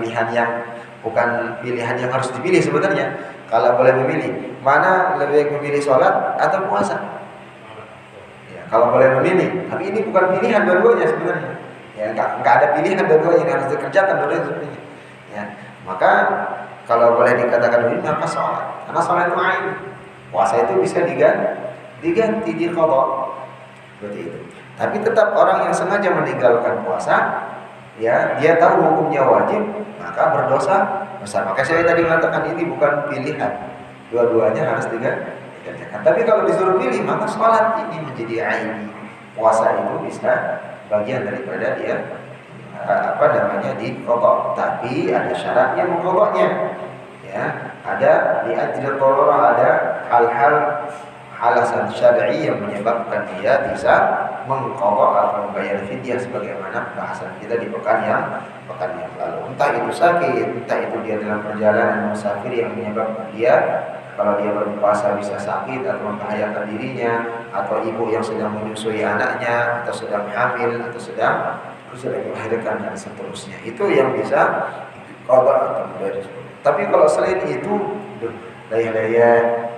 pilihan yang harus dipilih sebenarnya. Kalau boleh memilih, mana lebih baik memilih sholat atau puasa? Ya, kalau boleh memilih, tapi ini bukan pilihan dua-duanya sebenarnya. Ya, nggak ada pilihan dua-duanya yang harus dikerjakan dua-duanya sebenarnya. Ya, maka kalau boleh dikatakan begini, maka sholat. Karena sholat itu ain. Puasa itu bisa diganti di qadha. Seperti itu. Tapi tetap orang yang sengaja meninggalkan puasa, ya dia tahu hukumnya wajib, maka berdosa besar. Maka saya tadi mengatakan ini bukan pilihan, dua-duanya harus dikerjakan. Tapi kalau disuruh pilih, maka sholat ini menjadi aini. Puasa itu bisa bagian daripada dia diqadha. Tapi ada syaratnya mengqadhanya. Ya, ada di ajri darurah, ada hal-hal alasan syar'i yang menyebabkan dia bisa mengqadha atau membayar fidyah sebagaimana bahasan kita di pekan yang lalu. Entah itu sakit, entah itu dia dalam perjalanan musafir yang menyebabkan dia kalau dia berpuasa bisa sakit atau membahayakan dirinya, atau ibu yang sedang menyusui anaknya, atau sedang hamil, atau sedang melahirkan dan seterusnya. Itu yang bisa qadha atau membayar. Tapi kalau selain itu, daya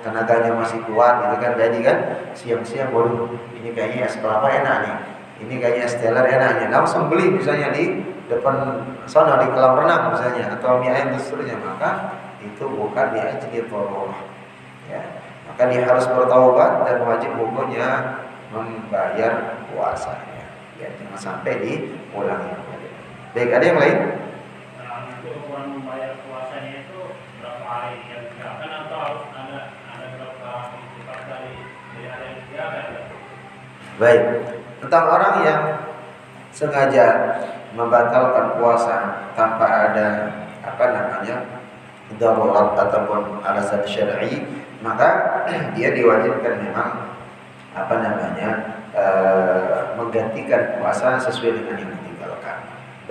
tenaganya masih kuat gitu kan, jadi kan siang-siang waduh ini kayaknya es kelapa enak nih, ini kayaknya es teler enaknya, langsung beli misalnya di depan sana di kolam renang misalnya, atau mie ayam dan seterusnya, maka itu bukan di ajri darurah. Ya, maka dia harus bertaubat dan wajib hukumnya membayar puasanya. Ya, jangan sampai diulangi. Baik, ada yang lain? Untuk ukuran membayar puasanya itu berapa hari yang dikerjakan, atau harus ada berapa sifat dari hari yang dikerjakan? Baik, tentang orang yang sengaja membatalkan puasa tanpa ada darurat ataupun alasan syar'i, maka dia diwajibkan memang menggantikan puasa sesuai dengan yang ditinggalkan.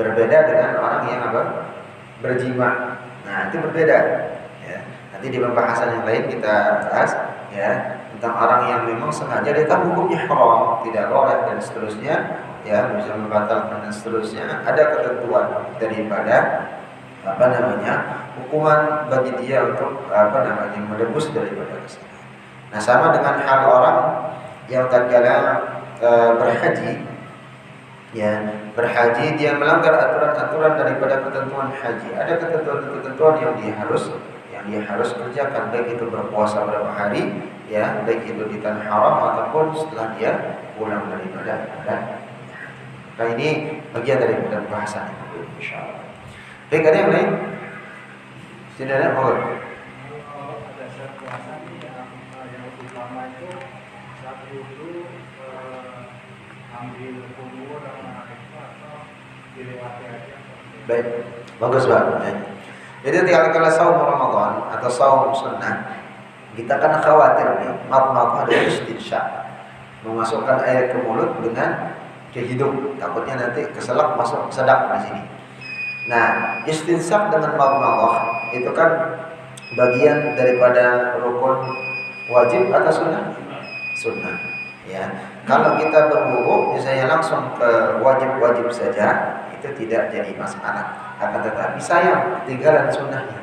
Berbeda dengan orang yang berjima. Nah, itu berbeda. Ya. Nanti di pembahasan yang lain kita bahas ya tentang orang yang memang sengaja dia tahu hukumnya haram, tidak boleh dan seterusnya, ya bisa membatalkan dan seterusnya. Ada ketentuan daripada hukuman bagi dia untuk menebus daripada kesalahan. Nah, sama dengan hal orang yang tatkala berhaji, ya berhaji dia melanggar aturan-aturan daripada ketentuan haji. Ada ketentuan-ketentuan yang dia harus kerjakan, baik itu berpuasa berapa hari, ya baik itu di tanah haram ataupun setelah dia pulang daripada. Nah, ini bagian daripada bahasan itu, insyaallah. Baik, ada yang lain? Tidak ada, mohon. Ada syarat puasa yang utama itu saat dulu ambil kubur atau dilewati aja. Baik, bagus banget. Jadi kalau saum Ramadan atau saum sunnah, kita kan khawatir nih, madmadah dan istinsyak, memasukkan air ke mulut dengan ke hidung, takutnya nanti keselak masuk sedap di sini. Nah, istinsyak dengan madmadah itu kan bagian daripada rukun wajib atau sunnah? Sunnah. Ya, kalau kita berwudu misalnya langsung ke wajib-wajib saja, itu tidak jadi masalah. Akan tetapi sayang ketinggalan sunnahnya.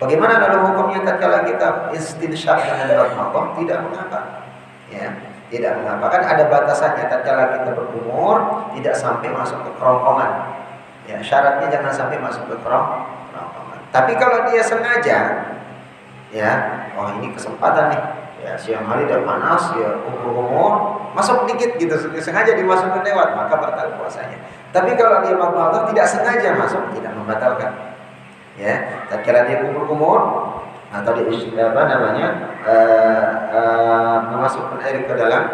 Bagaimana lalu hukumnya tatkala kita istinsyak dengan madmadah? Tidak mengapa. Ya, tidak mengapa. Kan ada batasannya. Tatkala kita berumur tidak sampai masuk ke kerongkongan. Ya, syaratnya jangan sampai masuk ke kerongkongan. Tapi kalau dia sengaja, ya, oh ini kesempatan nih. Ya, siang hari udah panas, ya umur masuk dikit gitu, sengaja dimasukkan lewat, maka batal puasanya. Tapi kalau dia madmadah tidak sengaja masuk, tidak membatalkan. Ya, tatkala dia kumur atau dia memasukkan air ke dalam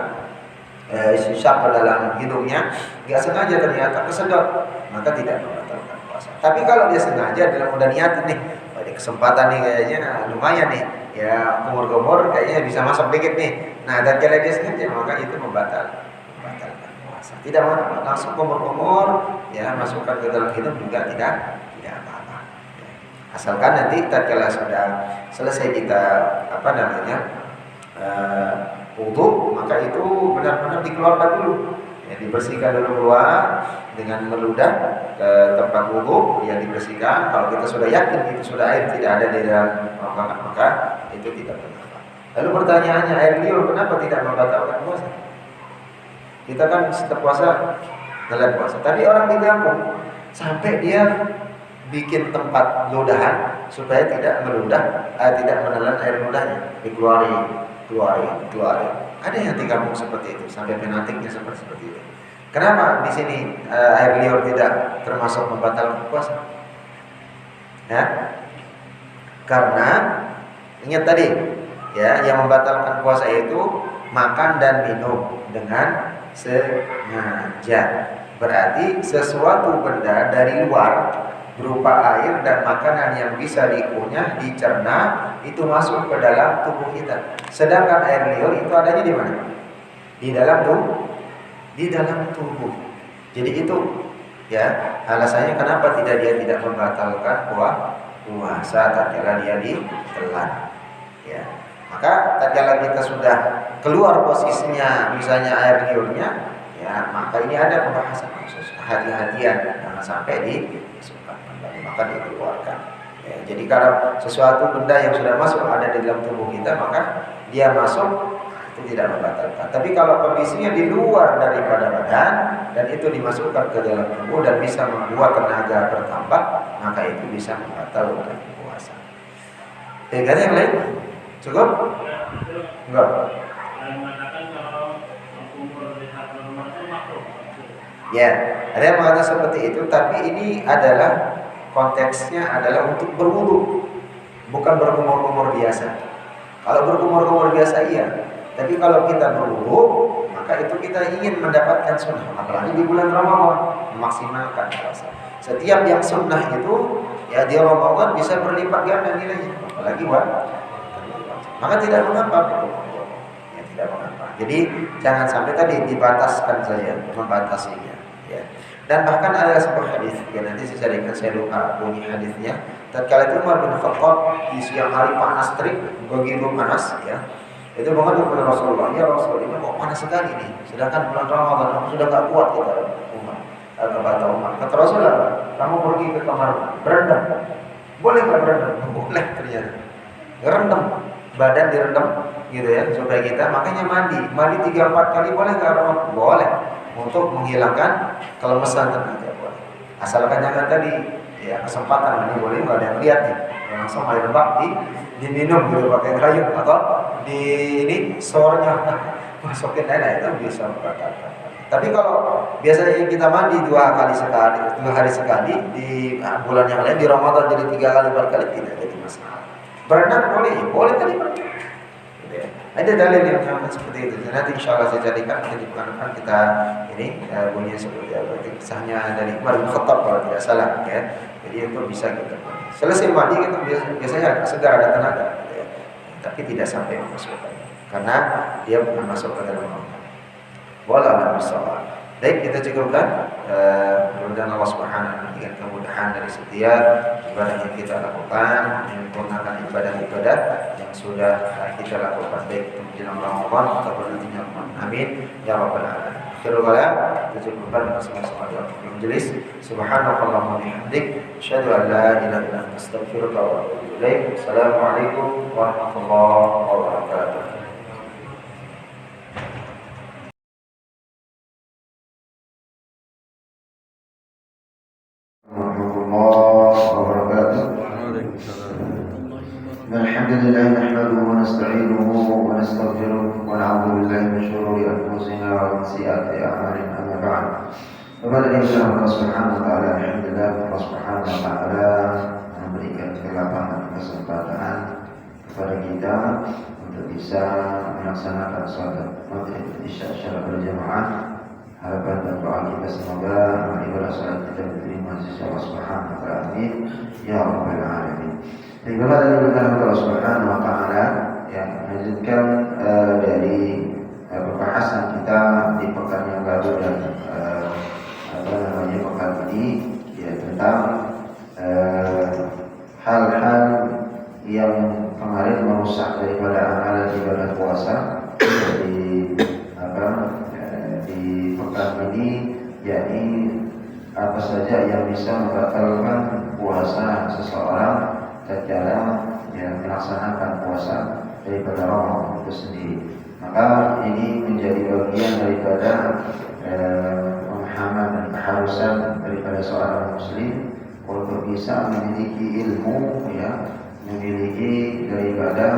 istinsyak ke dalam hidungnya, nggak sengaja ternyata kesedot, maka tidak membatalkan puasa. Tapi kalau dia sengaja dalam udah niat nih, ada kesempatan nih kayaknya lumayan nih, ya kumur-kumur kayaknya bisa masuk dikit nih. Nah, tatkala dia sengaja, maka itu membatalkan puasa. Tidak langsung kumur-kumur, ya masukkan ke dalam hidung juga tidak apa-apa. Asalkan nanti tatkala sudah selesai kita wudu, maka itu benar-benar dikeluarkan dulu. Ya, dibersihkan dulu keluar dengan meludah ke tempat wudu, ya dibersihkan. Kalau kita sudah yakin itu sudah air tidak ada di dalam kerongkongan, maka itu tidak mengapa. Lalu pertanyaannya, air liur kenapa tidak membatalkan puasa? Kita kan setiap puasa telan puasa. Tapi orang di kampung sampai dia bikin tempat ludahan supaya tidak meludah, tidak menelan air ludahnya, dikeluarin. Ada yang di kampung seperti itu, sampai penatiknya seperti itu. Kenapa di sini air liur tidak termasuk membatalkan puasa? Ya, Karena ingat tadi ya, yang membatalkan puasa itu makan dan minum dengan sengaja. Berarti sesuatu benda dari luar berupa air dan makanan yang bisa dikunyah, dicerna, itu masuk ke dalam tubuh kita. Sedangkan air liur itu adanya di mana? Di dalam tubuh. Di dalam tubuh. Jadi itu ya alasannya kenapa dia tidak membatalkan puasa tatkala dia ditelan. Ya. Maka tatkala kita sudah keluar posisinya misalnya air liurnya, ya maka ini ada pembahasan khusus hati-hatian jangan sampai dimasukkan, maka dikeluarkan. Ya, jadi kalau sesuatu benda yang sudah masuk ada di dalam tubuh kita, maka dia masuk itu tidak membatalkan. Tapi kalau kondisinya di luar daripada badan dan itu dimasukkan ke dalam tubuh dan bisa membuat tenaga bertambah, maka itu bisa membatalkan puasa. Ada yang lain? Cukup? Enggak. Ya, ada yang mengatakan seperti itu, tapi ini adalah konteksnya adalah untuk berwudu, bukan berkumur-kumur biasa. Kalau berkumur-kumur biasa iya, tapi kalau kita berwudu, maka itu kita ingin mendapatkan sunnah. Apalagi di bulan Ramadan, memaksimalkan puasa. Setiap yang sunnah itu ya di Ramadan bisa berlipat ganda nilainya, apalagi maka tidak mengapa, ya tidak mengapa. Jadi jangan sampai tadi dibataskan saja, membatasinya. Ya. Dan bahkan ada sebuah hadis, ya nanti saya lupa bunyi hadisnya. Tatkala itu Umar bin Khattab di siang hari panas terik, begitu panas, ya. Itu mengadu kepada Rasulullah, ya Rasul ini kok panas sekali nih. Sedangkan bulan Ramadan aku sudah tak kuat kita Umar. Kata Umar, kata Rasulullah, kamu pergi ke kamar berendam. Boleh nggak berendam? Boleh ternyata. Rendam, badan direndam gitu ya supaya kita makanya mandi 3-4 kali boleh nggak Ramadan? Boleh, untuk menghilangkan kelemesan tenaga boleh. Asalkan jangan tadi ya kesempatan ini boleh nggak ada yang lihat nih langsung air bak diminum gitu pakai gayung atau di ini sornya masukin air itu bisa membatalkan. Tapi kalau biasanya kita mandi 2 hari sekali di bulan yang lain di Ramadan jadi 3 kali 4 kali tidak jadi masalah. Berenang boleh, ya boleh tadi berenang. Ada dalil yang mengatakan seperti itu. Nanti insya Allah saya jadikan di depan kita ini bunyinya seperti apa. Kisahnya dari Umar bin Khattab kalau tidak salah ya. Jadi itu bisa kita selesai mandi kita biasanya segar ada tenaga ya. Tapi tidak sampai masuk karena dia bukan masuk ke dalam Ramadan. Wallahu a'lam. Baik, kita cukupkan. Mudah-mudahan Allah Subhanahu wa taala memberikan kemudahan dari setiap ibadah yang kita lakukan, menyempurnakan ibadah-ibadah yang sudah kita lakukan baik itu menjelang Ramadan ataupun nantinya. Amin ya rabbal alamin. Akhirul kalam, kita cukupkan dengan sama-sama doa majelis. Subhanakallahumma wa bihamdik, asyhadu an la ilaha illa anta, astaghfiruka wa atubu ilaik. Assalamualaikum warahmatullahi wabarakatuh. Alhamdulillah nahmaduhu wa nasta'inuhu wa nastaghfiruh wa na'udzu billahi min shururi anfusina wa min sayyiati a'malina amma ba'd. Kepada Allah Subhanahu wa taala, alhamdulillah Allah Subhanahu wa taala memberikan kelapangan kesempatan kepada kita untuk bisa melaksanakan salat maghrib isya secara berjamaah. Harapan dan doa kita semoga ibadah salat kita diterima sisi Allah Subhanahu wa taala. Amin ya rabbal alamin. Bagaimana dari Allah Subhanahu wa taala yang melanjutkan dari pembahasan kita di pekan yang baru dan pekan ini ya tentang hal-hal yang kemarin merusak daripada amalan ibadah puasa di pekan ini, yakni apa saja yang bisa membatalkan puasa seseorang tatkala melaksanakan puasa daripada Ramadan itu sendiri. Maka ini menjadi bagian daripada pemahaman dan keharusan daripada seorang muslim untuk bisa memiliki ilmu, ya, memiliki daripada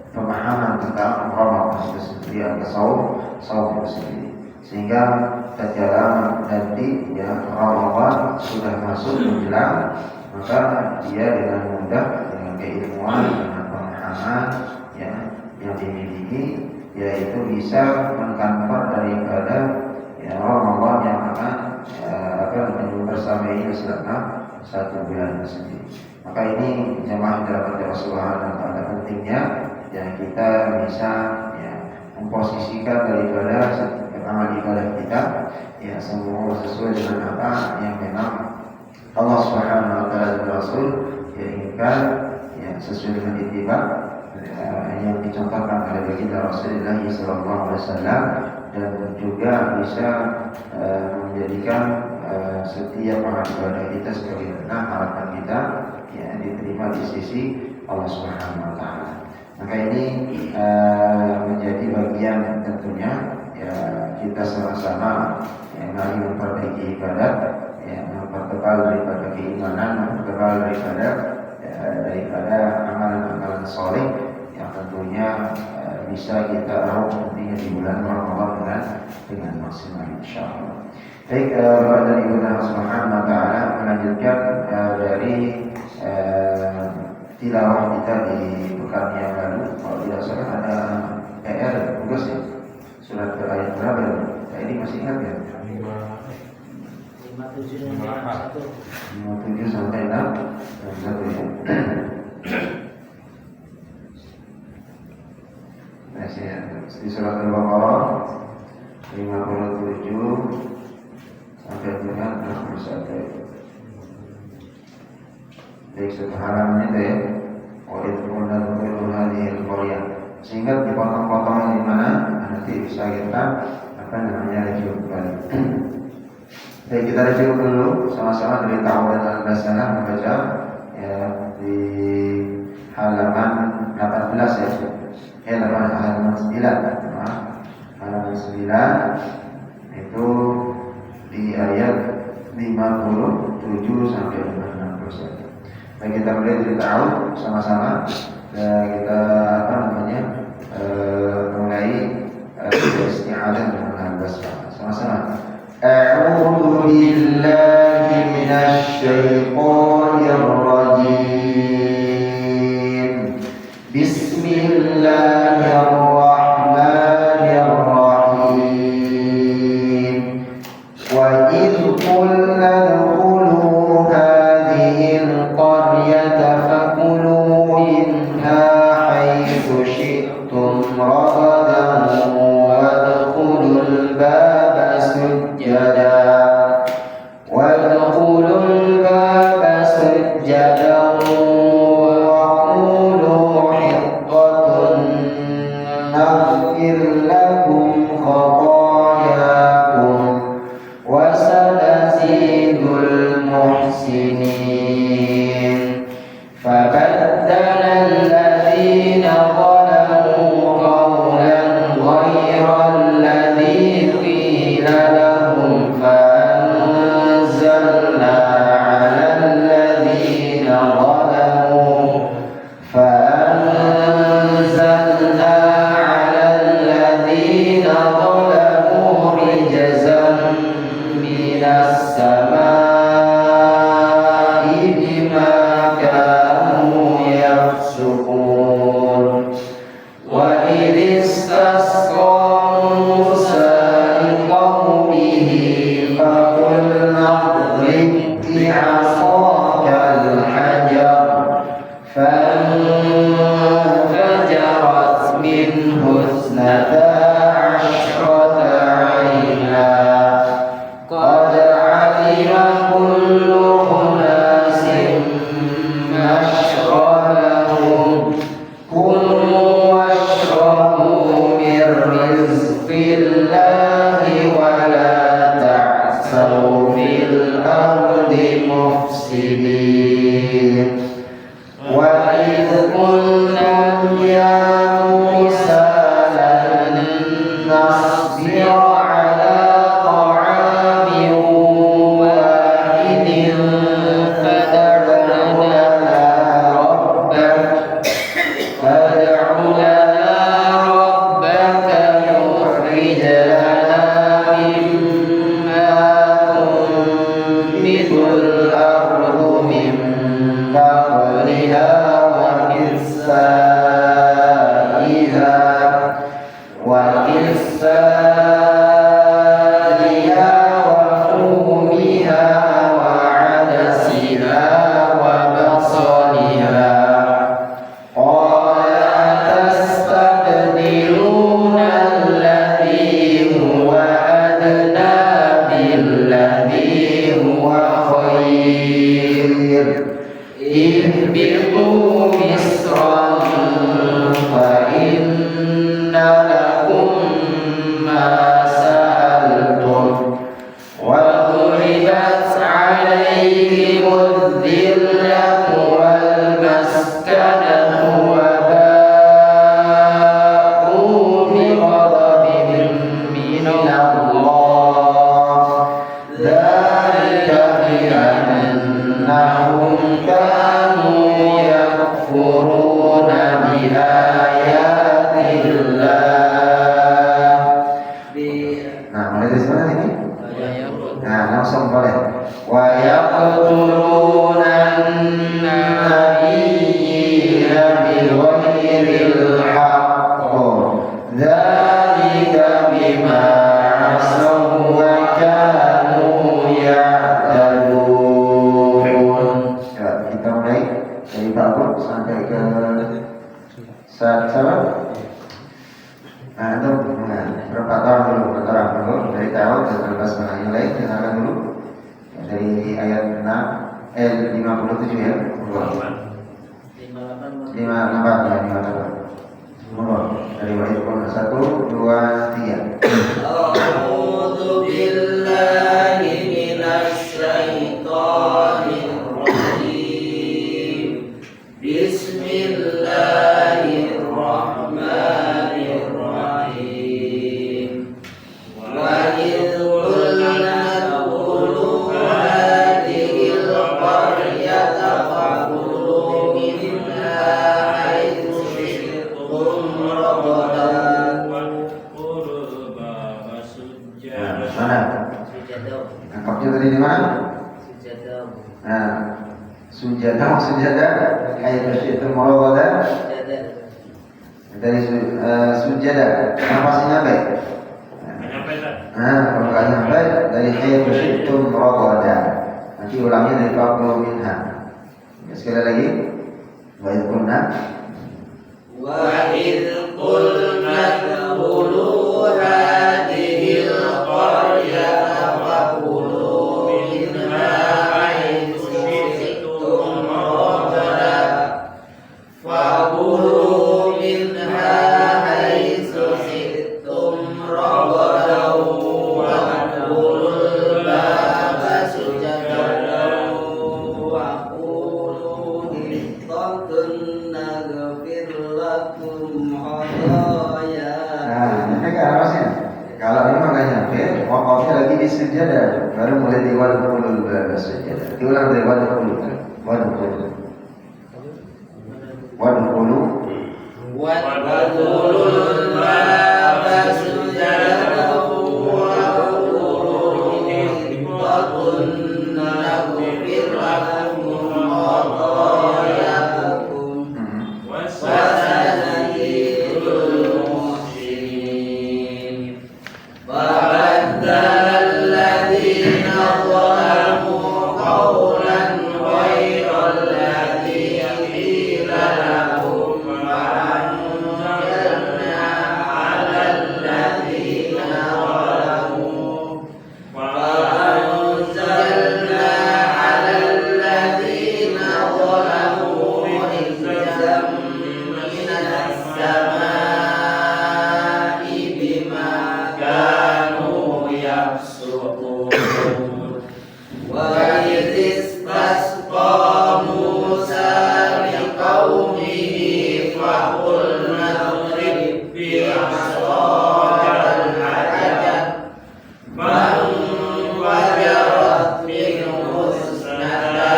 pemahaman tentang Ramadan itu sendiri atau saum itu sendiri, sehingga tatkala nanti ya Ramadan sudah masuk menjelang, maka dia keilmuan, dengan pemahaman ya yang dimiliki, yaitu bisa mengkantor daripada ya Ramadan yang akan bersama ini selama 1 bulan tersebut. Maka ini jemaah dalam Allah Subhanahu wa taala pentingnya ya kita bisa ya memposisikan daripada amal ibadah kita ya semua sesuai dengan apa yang memang Allah Subhanahu wa taala dan Rasul ya inginkan ya sesuai dengan ittiba yang dicontohkan oleh baginda Rasulullah sallallahu alaihi wasallam, dan juga bisa menjadikan setiap amal ibadah kita sebagaimana harapan kita ya diterima di sisi Allah Subhanahu wa taala. Maka ini menjadi bagian tentunya ya kita sama-sama ya mari memperbaiki ibadat ya mempertebal daripada keimanan, mempertebal daripada amalan-amalan saleh yang tentunya bisa kita raih nantinya di bulan Ramadan dengan maksimal insyaallah. Baik, Bapak dan Ibu Allah Subhanahu wa taala melanjutkan dari tilawah kita di pekan yang lalu. Kalau tidak salah ada PR tugas ya. Surat ayat berapa ya? Ini masih ingat ya? 57 sampai 6 ya. Di surat Al-Baqarah 57 sampai dengan 61. Baik, sekarang itu ya. Wa idhulna dhulul hadhil qaryah. Sehingga dipotong-potong di mana nanti bisa kita review kembali. Baik, kita review dulu sama-sama dari Ta'awud dan Al-Basanah membaca ya di halaman 18 ya. Halaman 9. Halaman 9 itu di ayat 57 sampai 61. Baik, kita mulai dari Ta'awud sama-sama. Kita mulai isti'adzah dengan Al-Basmalah sama-sama. A'udzu billahi minasy syaithanir rajim. Bismillahirrahmanirrahim. Wa idh qulna udkhulu hadhil qaryata fakulu minha haitsu syi'tum ragadan wadkhulul baba sujjadan wa qulu hiqqatun naghfir lakum khatayakum wa sanazidul muhsinin. Fabaddala alladhina zalamu qawlan ghayra alladhi qila lahum فأنزلنا على الذين ظلموا رجزا من السماء بما كانوا يفسقون. وإذ استسقى موسى لقومه فقلنا اضرب بعصاك الحجر فانفجرت منه 12 عينا قد علم كل أناس مشربهم كلوا واشربوا من رزق الله ولا تعثوا في الأرض مفسدين. وإذ قلنا maskanahum wa ba'u bighadabin minallah dzalika bi'annahum kanu yakfuruna biayatillah. Nah, mulai dari mana ini? Nah, langsung boleh. Wa yaqtuluna an-nabiyina bighairil haqq. Dzalika bima 'asaw wa kanu ya'tadun. Ya, kita mulai dari bab sampai ke siapa? Nah, itu berapa tahun dulu dari tahun dan lepas yang lain dengarkan dulu dari ayat 57 ya. 58 dari ayat 1 2 3. A'udzu billahi minasy syaithanir rajim. Bismillahirrahmanirrahim. Wa idh qulna udkhulu hadhil qaryata fakulu minha haitsu syi'tum ragadan wadkhulul baba sujjadan. Mana? Angkatnya tadi di mana? Nah, sujadah ayat itu murawadah dari sujadah masih nyampe. Nah, kalau nggak nyampe dari ayat itu murawadah nanti ulangnya dari 40 minha. Ya, sekali lagi wa idh qulna dkhulu hadhil qaryata fakulu minha haitsu syi'tum ragadan fakulu minha haitsu syi'tum ragadan wadkhulul baba sujadan wa qulu hitatun naghfir lakum khataya. Nah, ini kan harusnya kalau memang nggak nyampe, wakafnya lagi di sujadah, baru mulai di wadkhulul baba sujadah. Diulang dari wadkhulu baba sujadah wa qulu hitatun naghfir lakum khatayakum wa sanazidul muhsinin. Fabaddala alladhina zalamu qawlan ghayra alladhi qila lahum fa'anzalna 'ala alladhina zalamu rizqan minas samaa'i bima kanu yafsukun. Wa idh istasqa Musa liqaumihi faqulna idrib bi'asakal hajar fanfajarat minhu isnata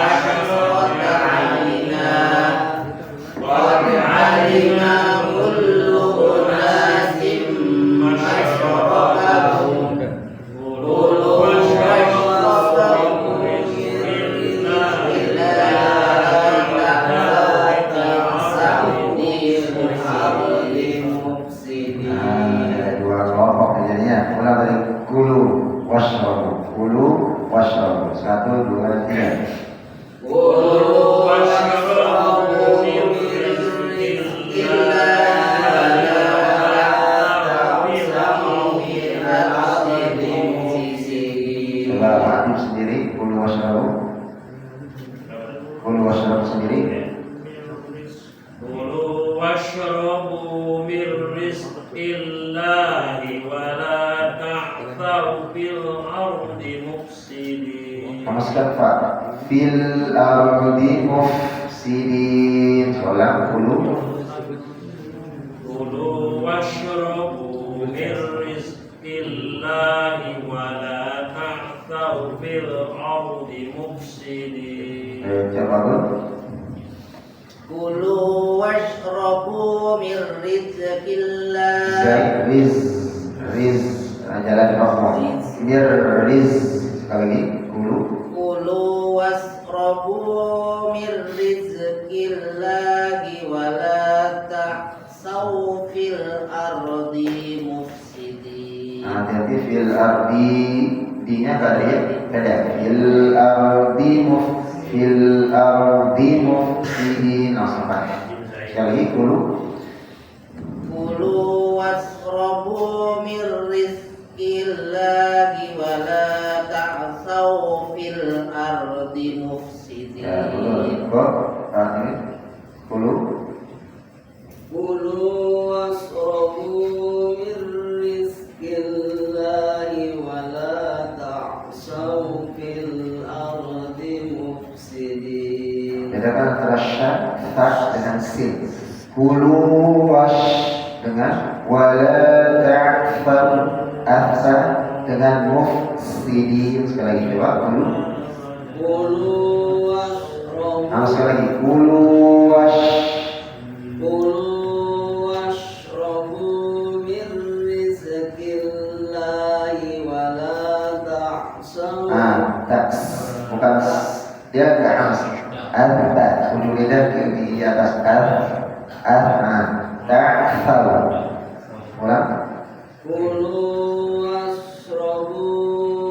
asyrata 'aynan qad 'alima kullu unasin mashrabahum kulu washrabu min rizqillahi la ta'sawni fil ardi mufsidin. Ada dua kelompok kejadiannya. Ulang dari kulu washrabu 1 2 3. Kulu washrabu min rizqillahi la ta'sawni fil ardi mufsidin. Coba Pak sendiri kulu washrabu sendiri. Kulu washrabu min rizqillahi wa la ta'thaw fil ardi mufsidin. Hamaskan Pak fil ardi mufsidin. mufsidin. Sholat kulu washrabu min rizqillahi wa la ta'thaw fil ardi mufsidin. Coba Bu. Kulu washrabu min rizqillah. Riz jalan roh. Mir riz sekali lagi. Kulu washrabu min rizqillahi wa la ta'tsaw fil ardi mufsidin. Hati-hati fil ardi, dinya kada ya, kada. Fil ardi mufsidin. Nasabah. Sekali lagi kulu wasrabu min rizqillahi wa la ta'tsaw fil ardi mufsidin. Ya, kok ini kulu wasrabu min rizqillahi wa la ta'tsaw fil ardi mufsidin. bedakan antara ta dengan sin. Kulu wash dengan wala ta'far, ahsan dengan mufsidin. Sekali lagi coba kulu sekali lagi kulu washrabu min rizqillahi wa la ta'tsaw. taks bukan dia enggak hamas. Ujung lidah di atas ta'far. Ulang. Kulu washrabu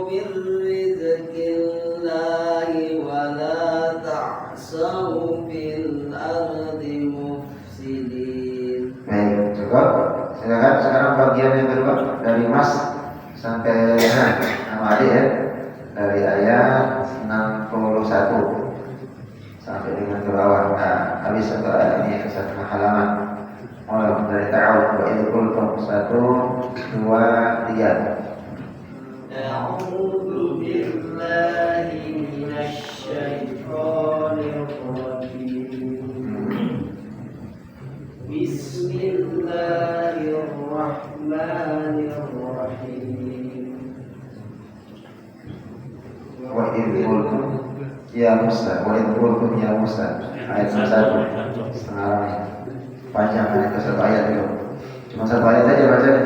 min rizqillahi wa la ta'tsaw fil ardi mufsidin. Baik, cukup. Silakan sekarang bagian yang kedua dari Mas sampai nama adik ya. Dari ayat 61 sampai dengan ke bawah. Nah, habis untuk ayat ini satu halaman. Mulai dari ta'awud wa idh qultum 1 2 3. A'udzu billahi minasy syaithanir rajim. Bismillahirrahmanirrahim. Wa idh qultum ya Musa, wa idh qultum ya Musa. Ayat 1 setengah panjang, itu satu ayat itu. Cuma satu ayat aja baca.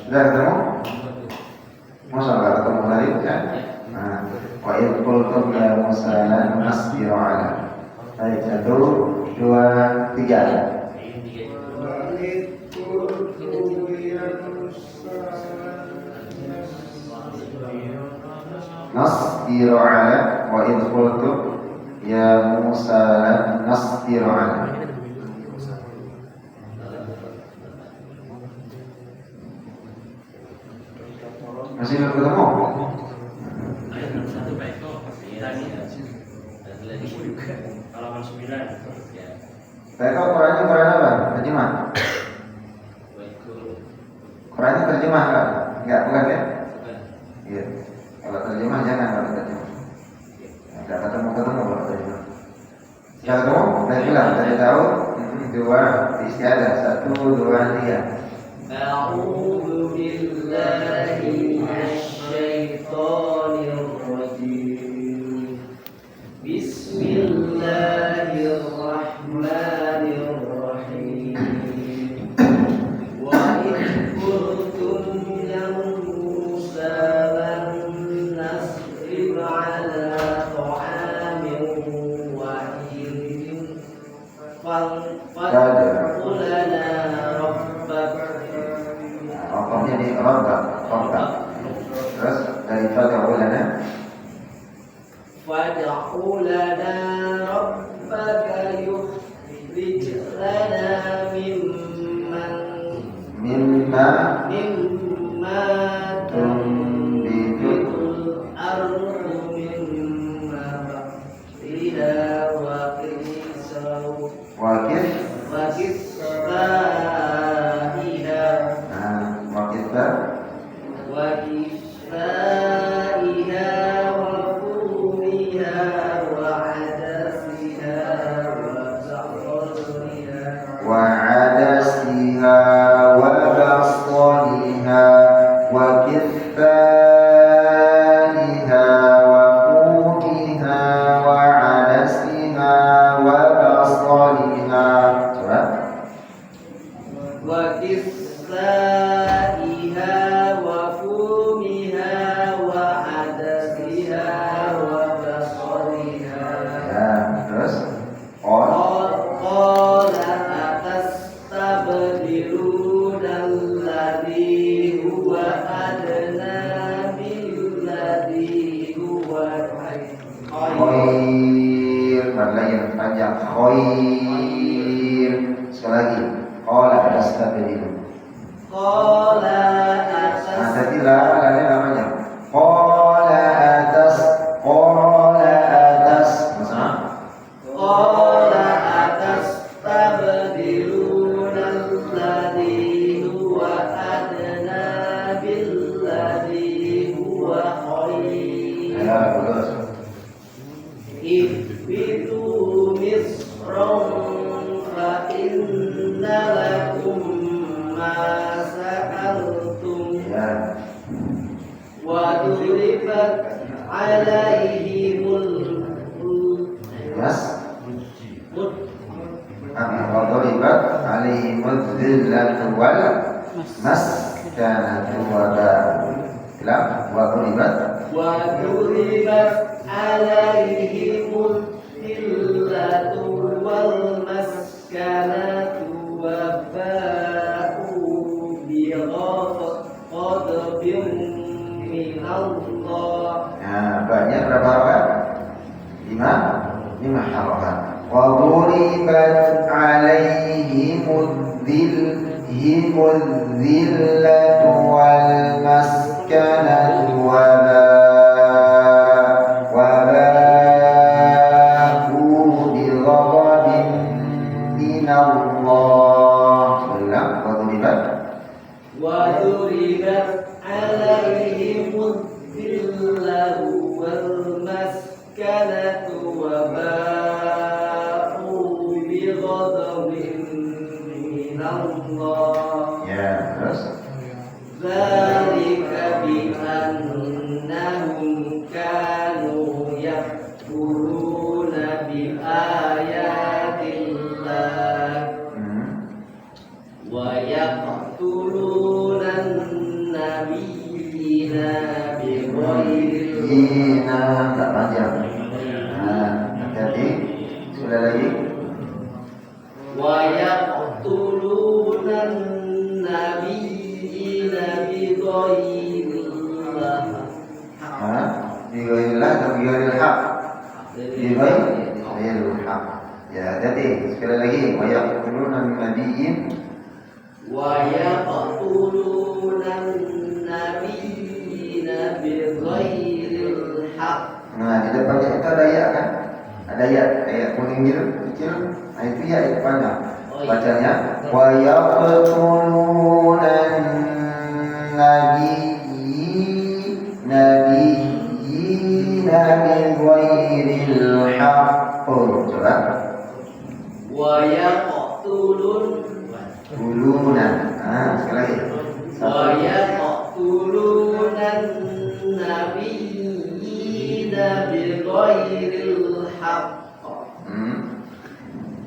Sudah ketemu? Masa nggak ketemu tadi ya? Nah, wa idh qultum ya Musa lan nasbiru ala. Baik, 1 2 3. Nasbiru ala wa idh qultum ya Musa lan nasbiru ala. Masih belum ketemu? Halaman 9. Saya tahu Qurannya Quran apa? Terjemah. Qurannya terjemah kan? Enggak, bukan ya? Iya. Kalau terjemah jangan kalau terjemah. Enggak ketemu kalau terjemah. Sudah ketemu? Saya bilang tadi tahu. 2 istiadah 1 2 3. A'udzu billahi minasy syaithanir rajim. Bismillahirrahmanirrahim. Wa idh qultum ya Musa lan nasbir 'ala ta'amin wahidin fad'u lana rabbaka. Rokoknya di rombak. Terus dari fad'u lana rabbaka yukhrij lana mimma tunbitul ardu mimma baqliha wa kisfaiha Khair, mana yang panjang khair. Sekali lagi. Qala tastabdilu. Qala Nah, tadi lanya namanya. Qala atas. Masalah? Qala atastabdiluna alladhi huwa adna billadhi huwa khair. Ya, bagus. Ihbitu misran fa inna lakum ma sa'altum Ya. wa duribat alaihimul Mas. Wa duribat alaihimul dhillatu wal maskanatu wa Bilang wa duribat alaihimul dhillatu wal maskanatu wa ba'u bi ghadabin min Allah. Nah, banyak berapa harakat? 5 harakat. Wa duribat alaihimul dhillatu wal maskanatu wa ba'u bi ghadabin min Allah. Bilang wa duribat Wa duribat alaihimul dhillatu wal maskanatu wa ba'u bi ghadabin min Allah. ya, terus Dzalika bi annahum kanu yakfuruna bi ayatillah wa yaqtuluna an-nabiyyina bi ghairi Ina tak panjang. Nah, hati-hati. Sekali lagi. wa yaqtuluna an-nabiyyina bi ghairi Bighairilah atau bighairil haq? Bighairil haq. Ya, hati-hati. Sekali lagi. Wa yaqtuluna an-nabiyyin wa yaqtuluna an-nabiyyina bi ghairi haqq. Nah, di depannya itu ada ya kan? Ada ya, kayak kuning gitu, kecil. Nah, itu ya itu panjang. Bacanya wa yaqtuluna nabiyyina bi ghairil haqq. Coba. Wa yaqtulun Sekali lagi. wa yaqtuluna an-nabiyyina bi ghairi haqq.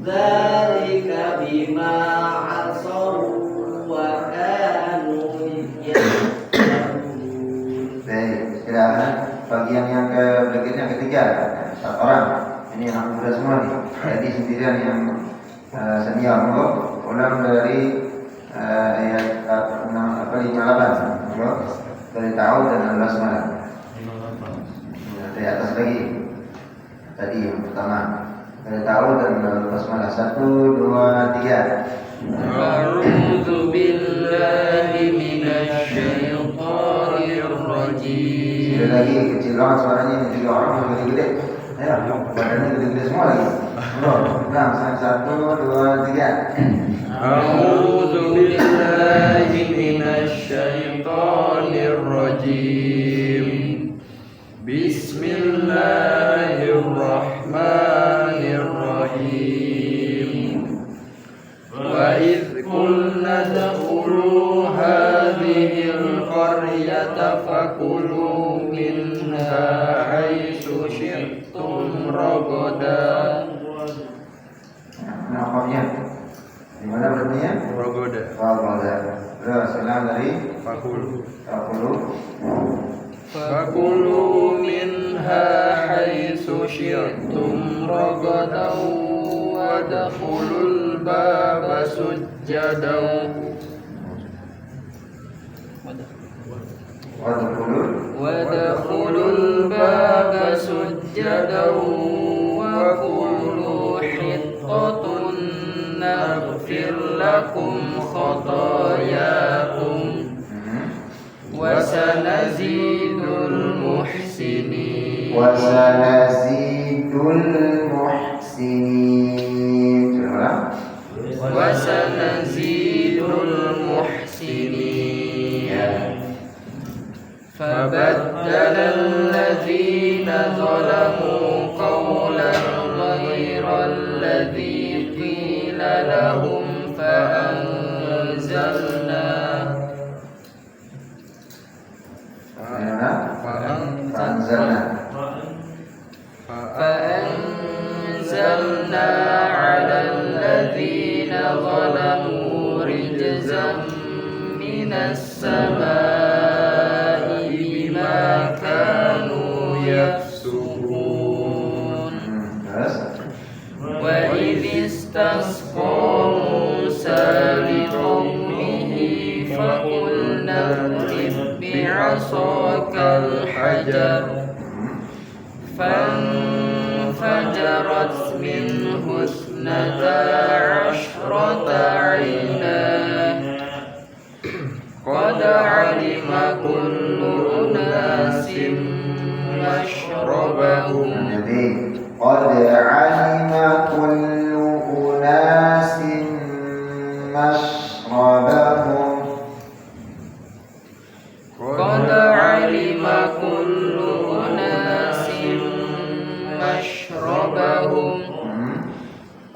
Dzalika bima 'asaw wa kanu ya'tadun. Baik, sekarang bagian yang berikutnya ketiga, 4 orang. Ini anak muda semua nih. Jadi sendirian yang senior. Ulang dari ayat 58. Dari ta'awud dan al-basmalah. Dari atas lagi. Tadi yang pertama. Dari ta'awud dan al-basmalah. 1, 2, 3. A'udzu billahi minasy syaithanir rajim. Sekali lagi, kecil banget suaranya. Ini 3 orang yang gede-gede. Ayo, badannya gede-gede semua lagi. Nah, 1, 2, 3. A'udzu billahi minasy syaithanir rajim. Bismillahirrahmanirrahim. Wa idh qulna dkhulu hadhil qaryata fakulu minha haitsu syi'tum ragadan. Nah, qafnya. Di mana berarti? Rogoda. Terus ulang dari Fakulu. Fakulu minha haitsu syi'tum ragadan wa dakhulul baba sujjadan wa dakhulul baba سجدا وقولوا حطة نغفر لكم خطاياكم وسنزيد المحسنين وسنزيد المحسنين وسنزيد المحسنين فبدل الذين ظلموا قولا غير الذي قيل لهم فأنزلنا على الذين ظلموا رجزا من السماء بما كانوا يفسقون وإذ استسقى موسى لقومه فقلنا اضرب بعصاك الحجر فانفجرت منه 12 عينا قد علم كل أناس مشربهم قد علم كل أناس مشربهم قد علم كل أناس مشربهم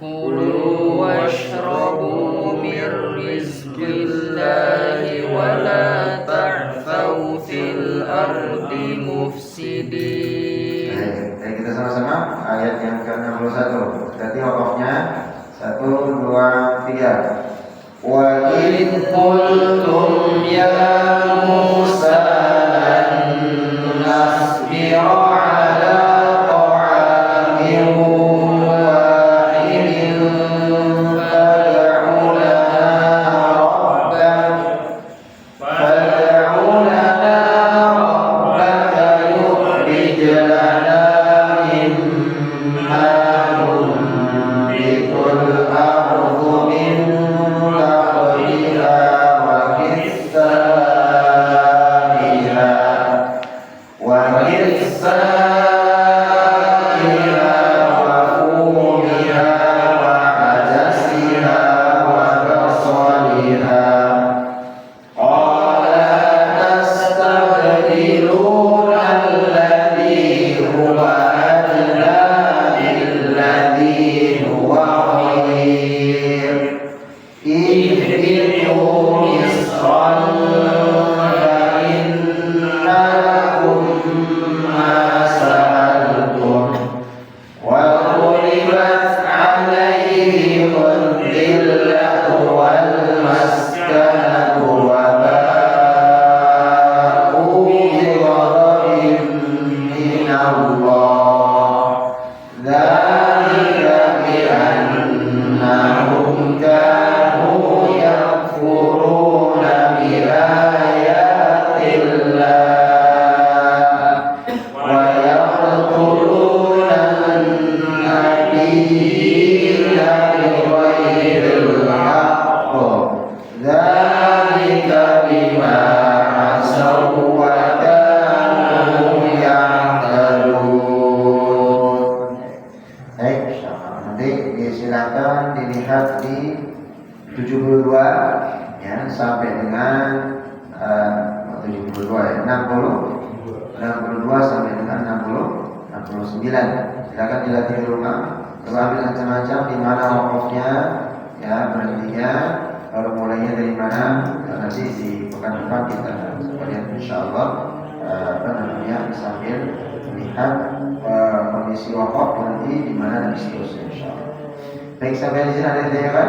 كلوا واشربوا من رزق الله ولا تعثوا في الأرض مفسدين. Baik, kita sama-sama ayat yang ke-61. Berarti wakafnya 1, 2, 3. Wa in qultum ya Musa lan nasbira ala ta'amin wahidin fad'u lana rabbaka yukhrij lana mimma tunbitul ardu min baqliha wa qithaiha wa fumiha wa adasiha wa basaliha. قال تستبدلون الذي هو أدنى بالذي هو خير اهبطوا مصرا فإن لكم ما سألتم وضربت عليهم الذلة والمسكنة وباءوا بغضب من الله ذلك بأنهم كانوا يكفرون بآيات الله ويقتلون النبيين بغير الحق ذلك بما عصوا وكانوا يعتدون. Baik, nanti silakan dilihat di 72 ya sampai dengan 72 ya 62 sampai dengan 69. Silakan dilihat di rumah. Coba ambil macam-macam di mana wakafnya ya berhentinya, kalau mulainya dari mana, nanti di pekan depan kita sekalian insyaallah sambil melihat kondisi wakaf nanti di mana dan seterusnya insyaallah. Baik, sampai di sini ada yang ditanyakan?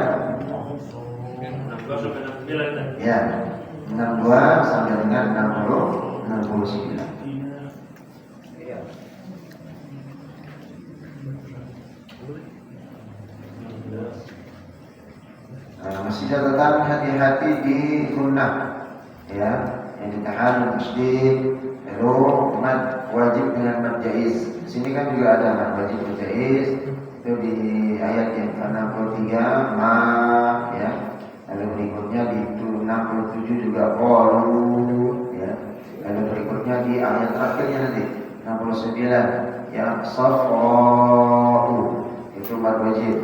62 sampai 69 Ya, 62 sampai dengan 69. Masih catatan hati-hati di gunnah ya, yang ditahan masjid, lalu mad wajib dengan mad jaiz. Di sini kan juga ada mad wajib jaiz. Itu di ayat yang ke-63 ma ya. Lalu berikutnya di 67 juga qalu ya. Lalu berikutnya di ayat terakhirnya nanti 69 ya safra'u itu mad wajib.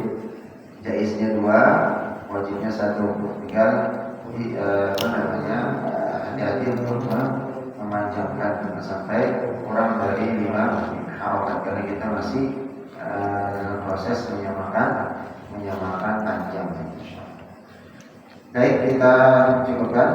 Jaiznya 2, wajibnya 1. Tinggal di hati-hati untuk memanjangkan sampai kurang dari 5 harokat karena kita masih dalam proses menyamakan panjang. Baik, kita cukupkan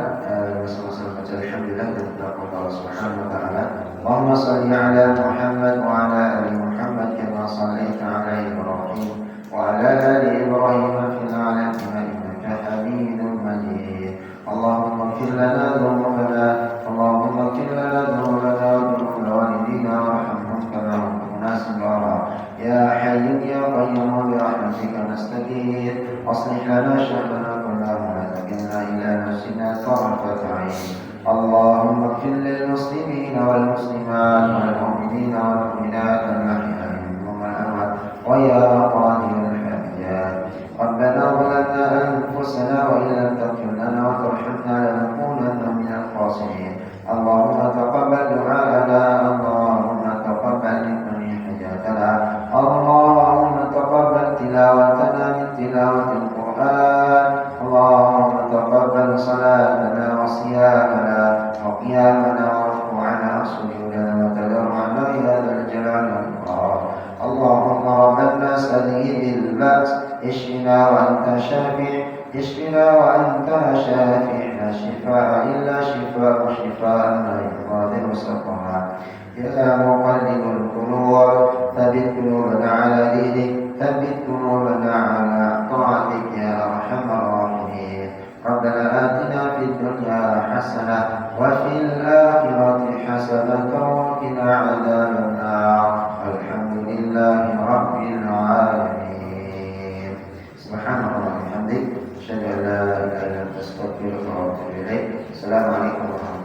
bersama-sama baca alhamdulillah dan berdoa Allah Subhanahu wa taala. Allahumma shalli ala Muhammad wa ala ali Muhammad kama shallaita ala Ibrahim wa ala ali Ibrahim fil alamin innaka Hamidum Majid. Allahumma ighfir lana dhunubana Allahumma ighfir lana dhunubana wa dhunub walidina warhamhum kama rabbuna saghira. Ya Hayyu ya Qayyum bi rahmatika nastaghith aslih lana sha'nana kullahu la takilna ila nafsina tarfat 'ain. Allahumma ighfir lil muslimina wal muslimat wal mu'minina wal mu'minat al-ahya'i minhum wal amwat wa ya qadiyal hajat. ربنا ظلمنا أنفسنا وإن لم تغفر لنا وترحمنا لنكونن من الخاسرين. اللهم تقبل دعاءنا اللهم تقبل منا حاجاتنا اللهم تقبل تلاوتنا من تلاوة القرآن اللهم تقبل صلاتنا وصيامنا وقيامنا وركوعنا وسجودنا وتضرعنا إلى ذا الجلال والإكرام. اللهم رب الناس أذهب البأس اشفنا وأنت شافع اشفنا وأنت شافع لا شفاء إلا شفاء لا يغادر سقما. يا مقلب القلوب ثبت قلوبنا على دينك ثبت قلوبنا على طاعتك يا أرحم الراحمين. ربنا آتنا في الدنيا حسنة وفي الآخرة حسنة وقنا عذاب النار. الحمد لله رب العالمين. سبحانك اللهم وبحمدك أشهد أن لا إله إلا أنت أستغفرك وأتوب إليك. السلام عليكم ورحمة الله.